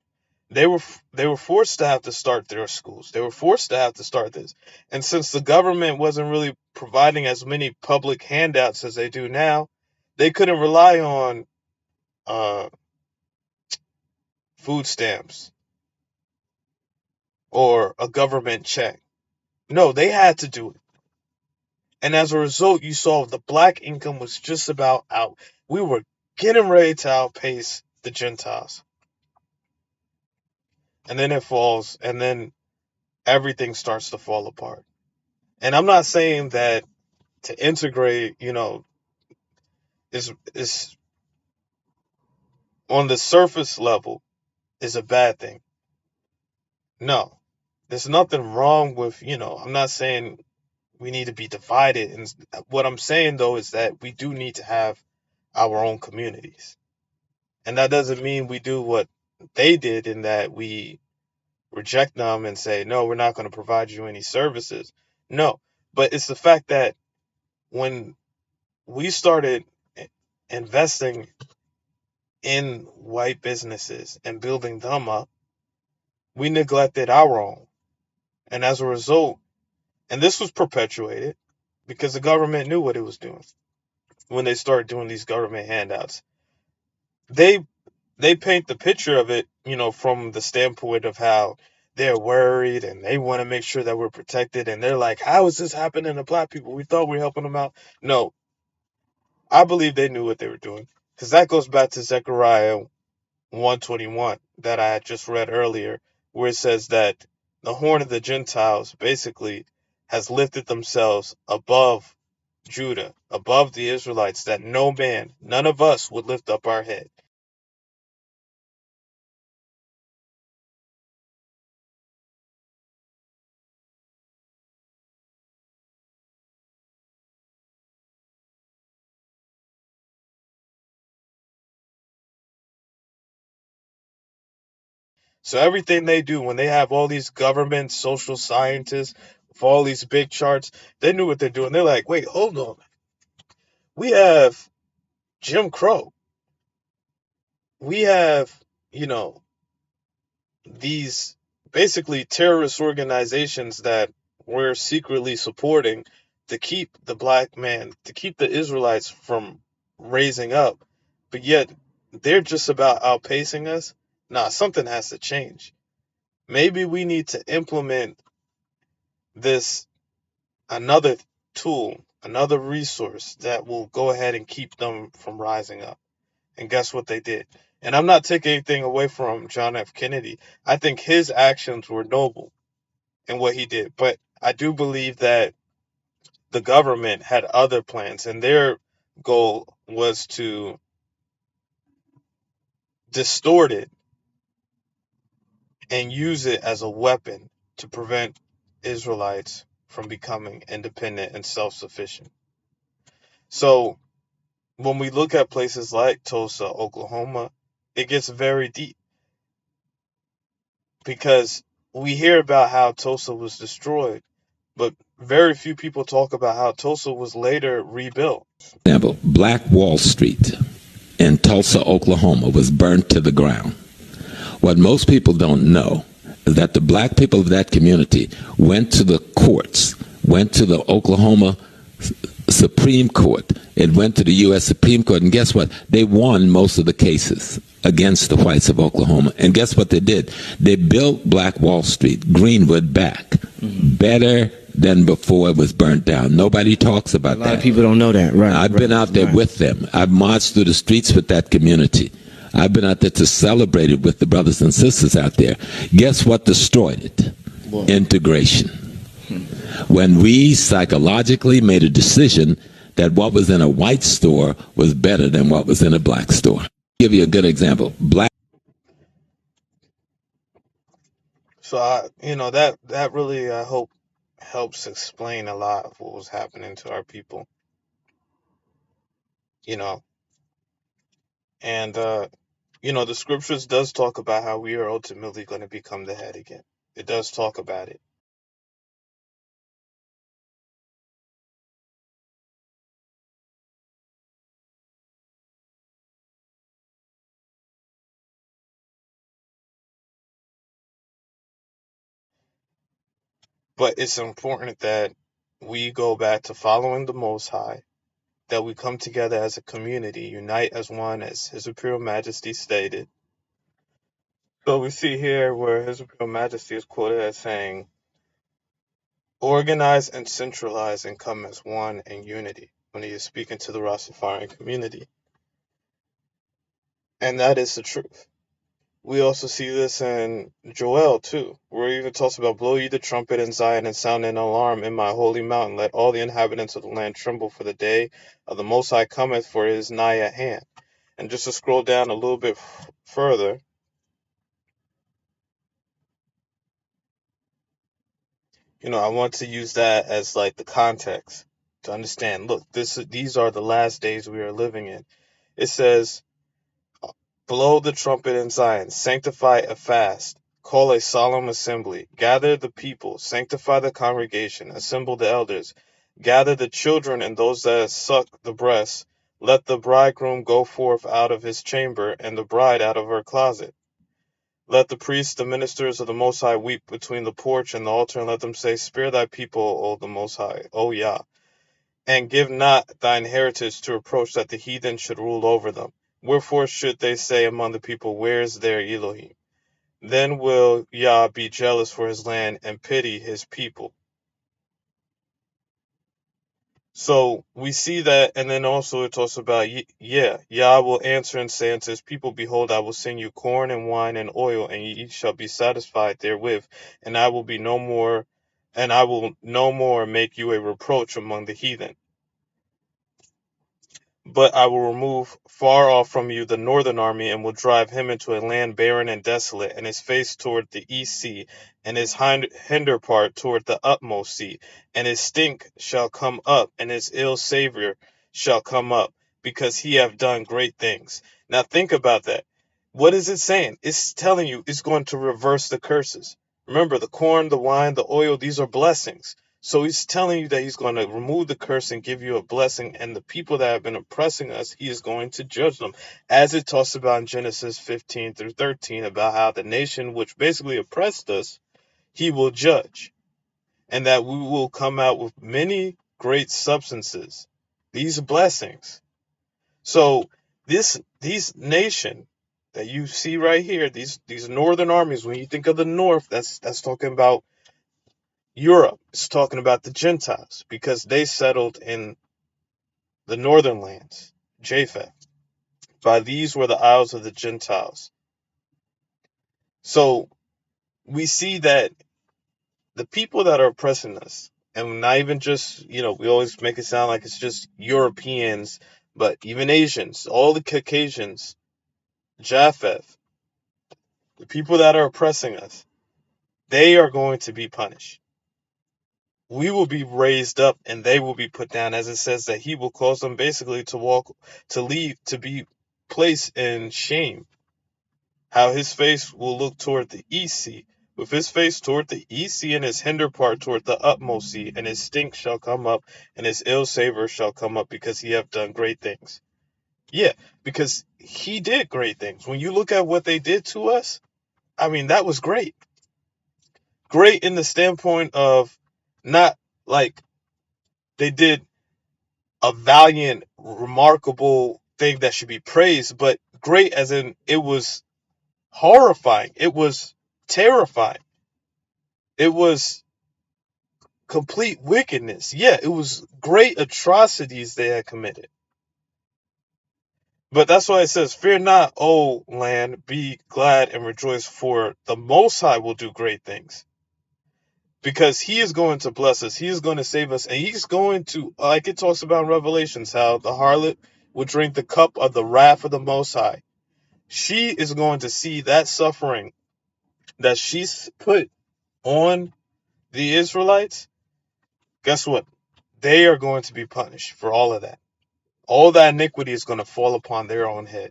They were forced to have to start their schools. They were forced to have to start this. And since the government wasn't really providing as many public handouts as they do now, they couldn't rely on food stamps or a government check. No, they had to do it. And as a result, you saw the black income was just about out. We were getting ready to outpace the Gentiles. And then it falls, and then everything starts to fall apart. And I'm not saying that to integrate, is on the surface level is a bad thing. No, there's nothing wrong with, I'm not saying we need to be divided. And what I'm saying, though, is that we do need to have our own communities. And that doesn't mean we do what they did in that we reject them and say, no, we're not going to provide you any services. No, but it's the fact that when we started investing in white businesses and building them up, we neglected our own. And as a result, and this was perpetuated because the government knew what it was doing when they started doing these government handouts. They paint the picture of it, from the standpoint of how they're worried and they want to make sure that we're protected. And they're like, how is this happening to black people? We thought we were helping them out. No, I believe they knew what they were doing, because that goes back to Zechariah 121 that I had just read earlier, where it says that the horn of the Gentiles basically has lifted themselves above Judah, above the Israelites, that no man, none of us would lift up our head. So everything they do, when they have all these government social scientists with all these big charts, they knew what they're doing. They're like, wait, hold on. We have Jim Crow. We have, these basically terrorist organizations that we're secretly supporting to keep the black man, to keep the Israelites from raising up. But yet they're just about outpacing us. Nah, something has to change. Maybe we need to implement this another tool, another resource that will go ahead and keep them from rising up. And guess what they did? And I'm not taking anything away from John F. Kennedy. I think his actions were noble in what he did. But I do believe that the government had other plans, and their goal was to distort it and use it as a weapon to prevent Israelites from becoming independent and self-sufficient. So when we look at places like Tulsa, Oklahoma, it gets very deep, because we hear about how Tulsa was destroyed, but very few people talk about how Tulsa was later rebuilt. Example, Black Wall Street in Tulsa, Oklahoma was burnt to the ground. What most people don't know is that the black people of that community went to the courts, went to the Oklahoma Supreme Court, it went to the U.S. Supreme Court, and guess what? They won most of the cases against the whites of Oklahoma. And guess what they did? They built Black Wall Street, Greenwood, back better than before it was burnt down. Nobody talks about that. A lot of people don't know that, right? I've been out there with them. I've marched through the streets with that community. I've been out there to celebrate it with the brothers and sisters out there. Guess what destroyed it? What? Integration. When we psychologically made a decision that what was in a white store was better than what was in a black store. I'll give you a good example. So that really, I hope, helps explain a lot of what was happening to our people. And the scriptures does talk about how we are ultimately going to become the head again. It does talk about it. But it's important that we go back to following the Most High, that we come together as a community, unite as one, as His Imperial Majesty stated. So we see here where His Imperial Majesty is quoted as saying, organize and centralize and come as one in unity, when he is speaking to the Rastafarian community. And that is the truth. We also see this in Joel too, where it even talks about, blow ye the trumpet in Zion and sound an alarm in my holy mountain. Let all the inhabitants of the land tremble, for the day of the Most High cometh, for it is nigh at hand. And just to scroll down a little bit further, I want to use that as like the context to understand. Look, these are the last days we are living in. It says, blow the trumpet in Zion, sanctify a fast, call a solemn assembly, gather the people, sanctify the congregation, assemble the elders, gather the children and those that suck the breast. Let the bridegroom go forth out of his chamber, and the bride out of her closet. Let the priests, the ministers of the Most High, weep between the porch and the altar, and let them say, Spare thy people, O the Most High, O Yah, and give not thine heritage to reproach, that the heathen should rule over them. Wherefore should they say among the people, Where is their Elohim? Then will Yah be jealous for his land and pity his people. So we see that, and then also it talks about, Yah will answer and say unto his people, Behold, I will send you corn and wine and oil, and ye shall be satisfied therewith, and I will no more make you a reproach among the heathen. But I will remove far off from you the northern army, and will drive him into a land barren and desolate, and his face toward the east sea, and his hinder part toward the utmost sea. And his stink shall come up, and his ill savor shall come up, because he have done great things. Now think about that. What is it saying? It's telling you it's going to reverse the curses. Remember, the corn, the wine, the oil, these are blessings. So he's telling you that he's going to remove the curse and give you a blessing, and the people that have been oppressing us, he is going to judge them. As it talks about in Genesis 15 through 13, about how the nation which basically oppressed us, he will judge, and that we will come out with many great substances, these blessings. So these nation that you see right here, these northern armies, when you think of the north, that's talking about Europe. Is talking about the Gentiles, because they settled in the northern lands, Japheth. By these were the isles of the Gentiles. So we see that the people that are oppressing us, and not even just, we always make it sound like it's just Europeans, but even Asians, all the Caucasians, Japheth, the people that are oppressing us, they are going to be punished. We will be raised up and they will be put down, as it says that he will cause them basically to be placed in shame. How his face will look toward the east sea, with his face toward the east sea, and his hinder part toward the utmost sea, and his stink shall come up, and his ill savor shall come up, because he have done great things. Yeah, because he did great things. When you look at what they did to us, that was great. Great in the standpoint of not like they did a valiant, remarkable thing that should be praised, but great as in it was horrifying. It was terrifying. It was complete wickedness. Yeah, it was great atrocities they had committed. But that's why it says, Fear not, O land, be glad and rejoice, for the Most High will do great things. Because he is going to bless us. He is going to save us. And he's going to, like it talks about in Revelations, how the harlot will drink the cup of the wrath of the Most High. She is going to see that suffering that she's put on the Israelites. Guess what? They are going to be punished for all of that. All that iniquity is going to fall upon their own head.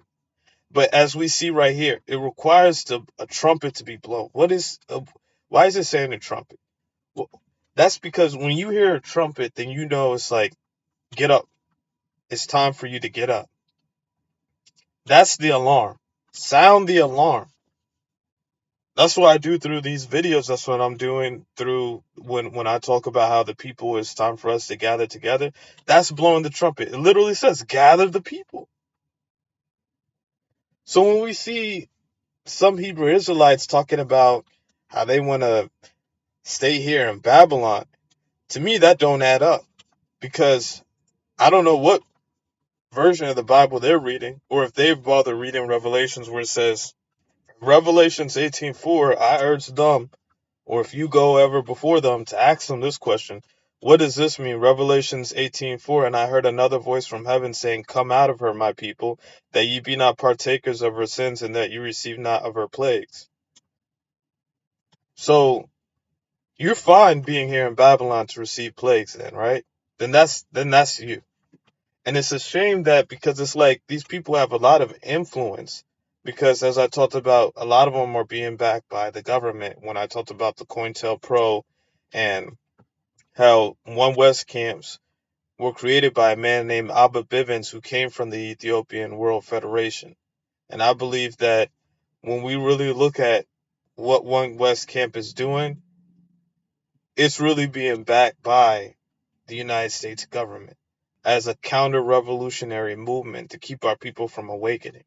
But as we see right here, it requires a trumpet to be blown. Why is it saying a trumpet? Well, that's because when you hear a trumpet, then you know it's like, get up. It's time for you to get up. That's the alarm. Sound the alarm. That's what I do through these videos. That's what I'm doing through when I talk about how the people, it's time for us to gather together. That's blowing the trumpet. It literally says, gather the people. So when we see some Hebrew Israelites talking about how they want to stay here in Babylon, to me that don't add up, because I don't know what version of the Bible they're reading, or if they've bothered reading Revelations, where it says, Revelations 18:4, I urge them, or if you go ever before them, to ask them this question: what does this mean? Revelations 18:4, and I heard another voice from heaven saying, Come out of her, my people, that ye be not partakers of her sins, and that ye receive not of her plagues. So You're fine being here in Babylon to receive plagues then, right? Then that's you. And it's a shame that, because it's like these people have a lot of influence, because as I talked about, a lot of them are being backed by the government. When I talked about the COINTELPRO and how One West camps were created by a man named Abba Bivens, who came from the Ethiopian World Federation. And I believe that when we really look at what One West camp is doing, it's really being backed by the United States government as a counter-revolutionary movement to keep our people from awakening.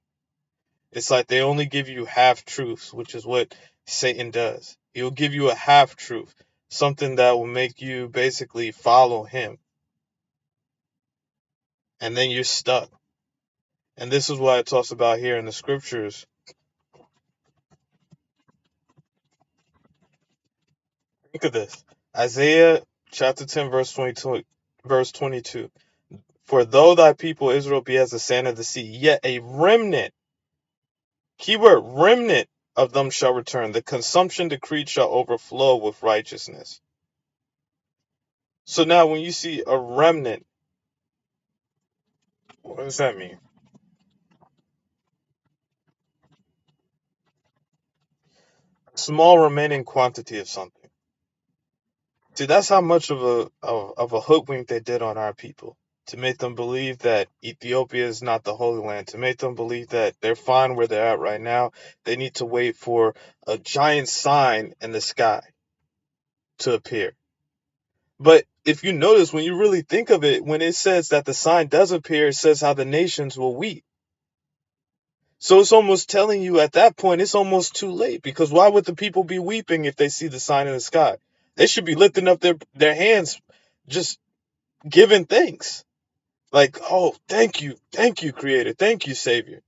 It's like they only give you half-truths, which is what Satan does. He'll give you a half-truth, something that will make you basically follow him. And then you're stuck. And this is what it talks about here in the scriptures. Look at this. Isaiah chapter 10, verse 22. For though thy people Israel be as the sand of the sea, yet a remnant, keyword remnant, of them shall return. The consumption decreed shall overflow with righteousness. So now when you see a remnant, what does that mean? Small remaining quantity of something. See, that's how much of a hoodwink they did on our people, to make them believe that Ethiopia is not the Holy Land, to make them believe that they're fine where they're at right now. They need to wait for a giant sign in the sky to appear. But if you notice, when you really think of it, when it says that the sign does appear, it says how the nations will weep. So it's almost telling you at that point, it's almost too late, because why would the people be weeping if they see the sign in the sky? They should be lifting up their hands, just giving thanks. Like, oh, thank you, Creator, thank you, Savior.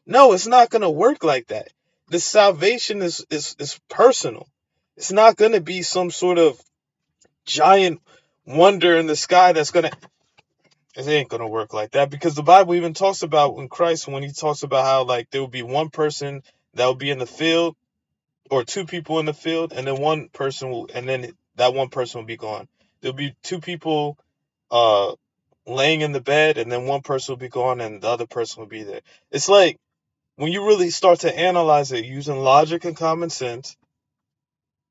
No, it's not going to work like that. The salvation is personal. It's not going to be some sort of giant wonder in the sky that's going to... It ain't going to work like that, because the Bible even talks about when Christ, when he talks about how like there will be one person that will be in the field, or two people in the field, and then one person will, and then that one person will be gone. There'll be two people laying in the bed, and then one person will be gone and the other person will be there. It's like, when you really start to analyze it using logic and common sense,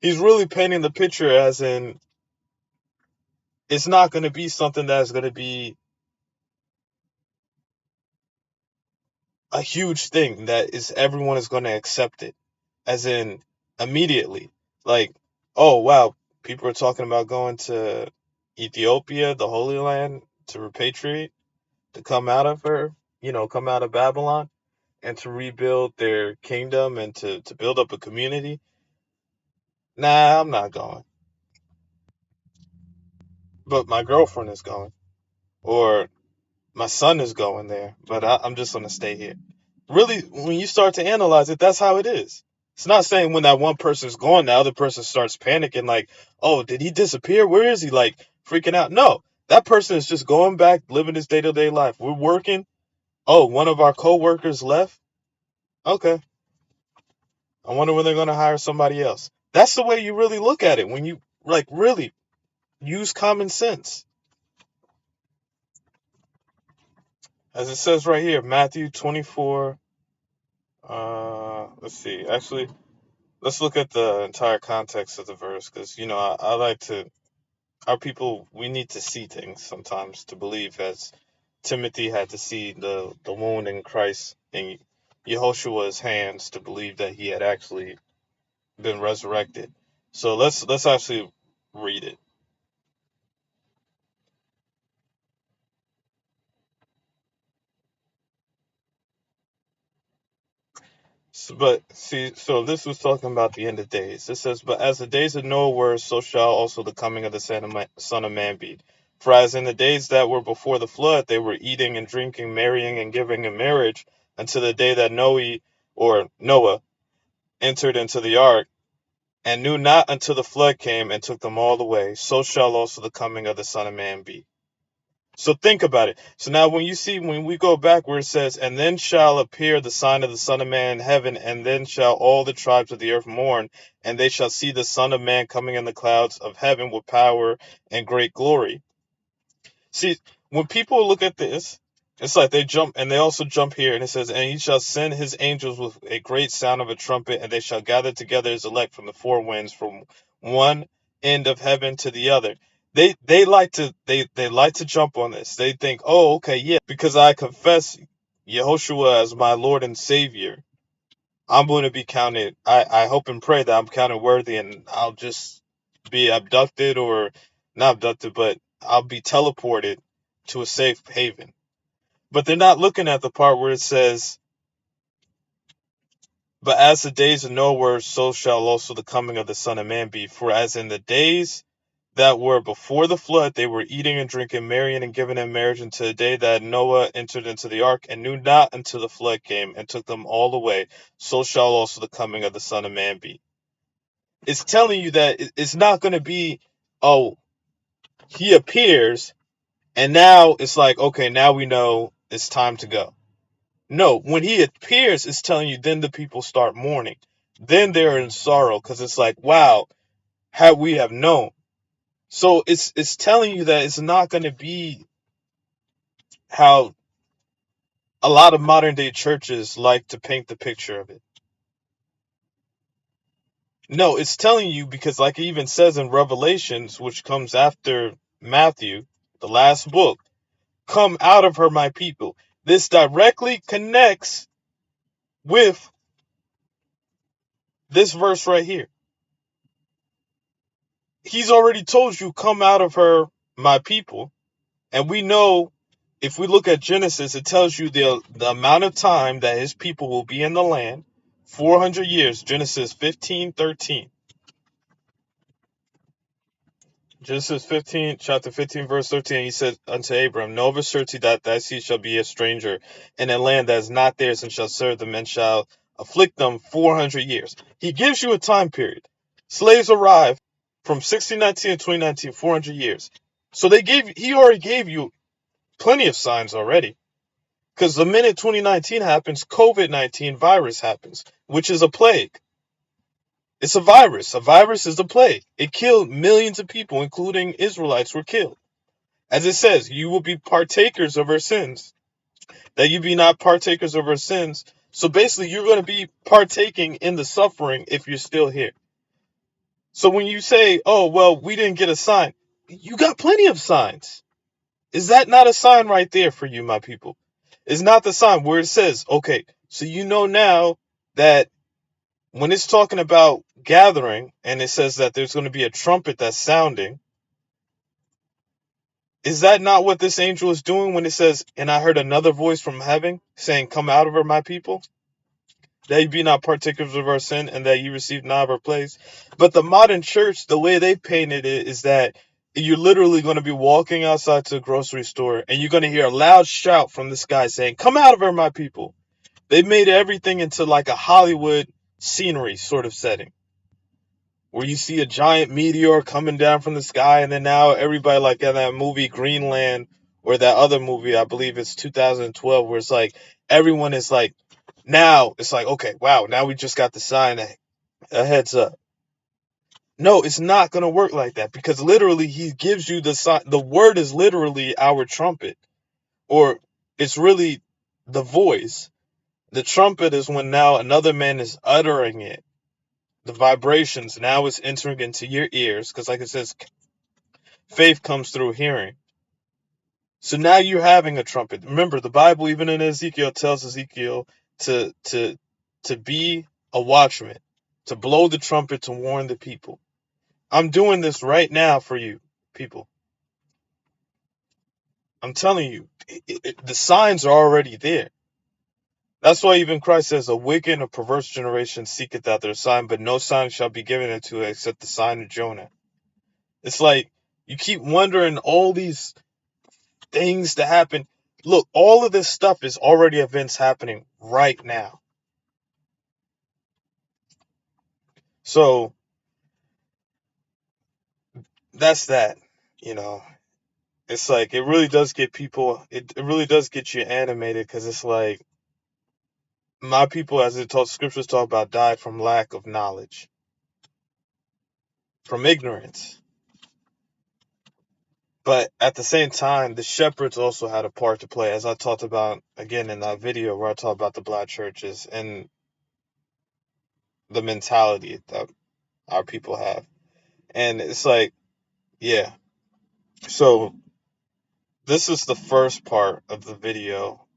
he's really painting the picture as in, it's not going to be something that's going to be a huge thing that is everyone is going to accept it, as in immediately. Like, oh wow, people are talking about going to Ethiopia, the Holy Land, to repatriate, to come out of her, come out of Babylon, and to rebuild their kingdom and to build up a community. Nah, I'm not going. But my girlfriend is going. Or my son is going there. But I'm just going to stay here. Really, when you start to analyze it, that's how it is. It's not saying when that one person's gone, the other person starts panicking like, oh, did he disappear? Where is he? Like, freaking out. No, that person is just going back, living his day-to-day life. We're working. Oh, one of our co-workers left? Okay. I wonder when they're going to hire somebody else. That's the way you really look at it, when you, like, really use common sense. As it says right here, Matthew 24. Let's see. Actually, let's look at the entire context of the verse, because, I like to, our people, we need to see things sometimes to believe, as Timothy had to see the wound in Christ in Yehoshua's hands to believe that he had actually been resurrected. So let's actually read it. So this was talking about the end of days. It says, but as the days of Noah were, so shall also the coming of the Son of Man be. For as in the days that were before the flood, they were eating and drinking, marrying and giving in marriage, until the day that Noah entered into the ark, and knew not until the flood came and took them all away. So shall also the coming of the Son of Man be. So think about it. So now when we go back where it says, and then shall appear the sign of the Son of Man in heaven, and then shall all the tribes of the earth mourn, and they shall see the Son of Man coming in the clouds of heaven with power and great glory. See, when people look at this, it's like they jump, and they also jump here, and it says, and he shall send his angels with a great sound of a trumpet, and they shall gather together his elect from the four winds, from one end of heaven to the other. They like to jump on this. They think, oh, okay, yeah, because I confess Yehoshua as my Lord and Savior, I'm going to be counted. I hope and pray that I'm counted worthy, and I'll just be abducted, or not abducted, but I'll be teleported to a safe haven. But they're not looking at the part where it says, but as the days of Noah were, so shall also the coming of the Son of Man be. For as in the days that were before the flood, they were eating and drinking, marrying and giving in marriage, until the day that Noah entered into the ark, and knew not until the flood came and took them all away. So shall also the coming of the Son of Man be. It's telling you that it's not going to be, oh, he appears, and now it's like, okay, now we know it's time to go. No, when he appears, it's telling you then the people start mourning. Then they're in sorrow, because it's like, wow, had we have known. So it's telling you that it's not going to be how a lot of modern day churches like to paint the picture of it. No, it's telling you, because like it even says in Revelations, which comes after Matthew, the last book, come out of her, my people. This directly connects with this verse right here. He's already told you, come out of her, my people. And we know, if we look at Genesis, it tells you the amount of time that his people will be in the land, 400 years, Genesis 15:13. Genesis 15, chapter 15, verse 13, he said unto Abram, know of a surety that thy seed shall be a stranger in a land that is not theirs, and shall serve them, and shall afflict them 400 years. He gives you a time period. Slaves arrive from 1619 to 2019, 400 years. So he already gave you plenty of signs already. Because the minute 2019 happens, COVID-19 virus happens, which is a plague. It's a virus. A virus is a plague. It killed millions of people, including Israelites were killed. As it says, you will be partakers of our sins, that you be not partakers of our sins. So basically, you're going to be partaking in the suffering if you're still here. So when you say, oh, well, we didn't get a sign, you got plenty of signs. Is that not a sign right there for you, my people? It's not the sign where it says, okay, so you know now that when it's talking about gathering, and it says that there's going to be a trumpet that's sounding, is that not what this angel is doing when it says, and I heard another voice from heaven saying, come out of her, my people, that you be not partakers of our sin, and that you receive not of our plagues? But the modern church, the way they painted it is that you're literally going to be walking outside to a grocery store, and you're going to hear a loud shout from the sky saying, come out of her, my people. They made everything into like a Hollywood scenery sort of setting, where you see a giant meteor coming down from the sky, and then now everybody, like in that movie Greenland, or that other movie, I believe it's 2012, where it's like everyone is like, now it's like, okay, wow, now we just got the sign, a heads up. No, it's not going to work like that, because literally he gives you the sign. The word is literally our trumpet, or it's really the voice. The trumpet is when now another man is uttering it. The vibrations now is entering into your ears, because like it says, faith comes through hearing. So now you're having a trumpet. Remember, the Bible, even in Ezekiel, tells Ezekiel to be a watchman, to blow the trumpet to warn the people. I'm doing this right now for you, people. I'm telling you, the signs are already there. That's why even Christ says, a wicked and a perverse generation seeketh out their sign, but no sign shall be given unto it except the sign of Jonah. It's like you keep wondering all these things to happen. Look, all of this stuff is already events happening right now. So that's that, you know. it's like it really does get people. It really does get you animated, because it's like my people, as scriptures talk about, died from lack of knowledge, from ignorance. But at the same time, the shepherds also had a part to play, as I talked about again in that video where I talk about the black churches and the mentality that our people have. And it's like, yeah. So this is the first part of the video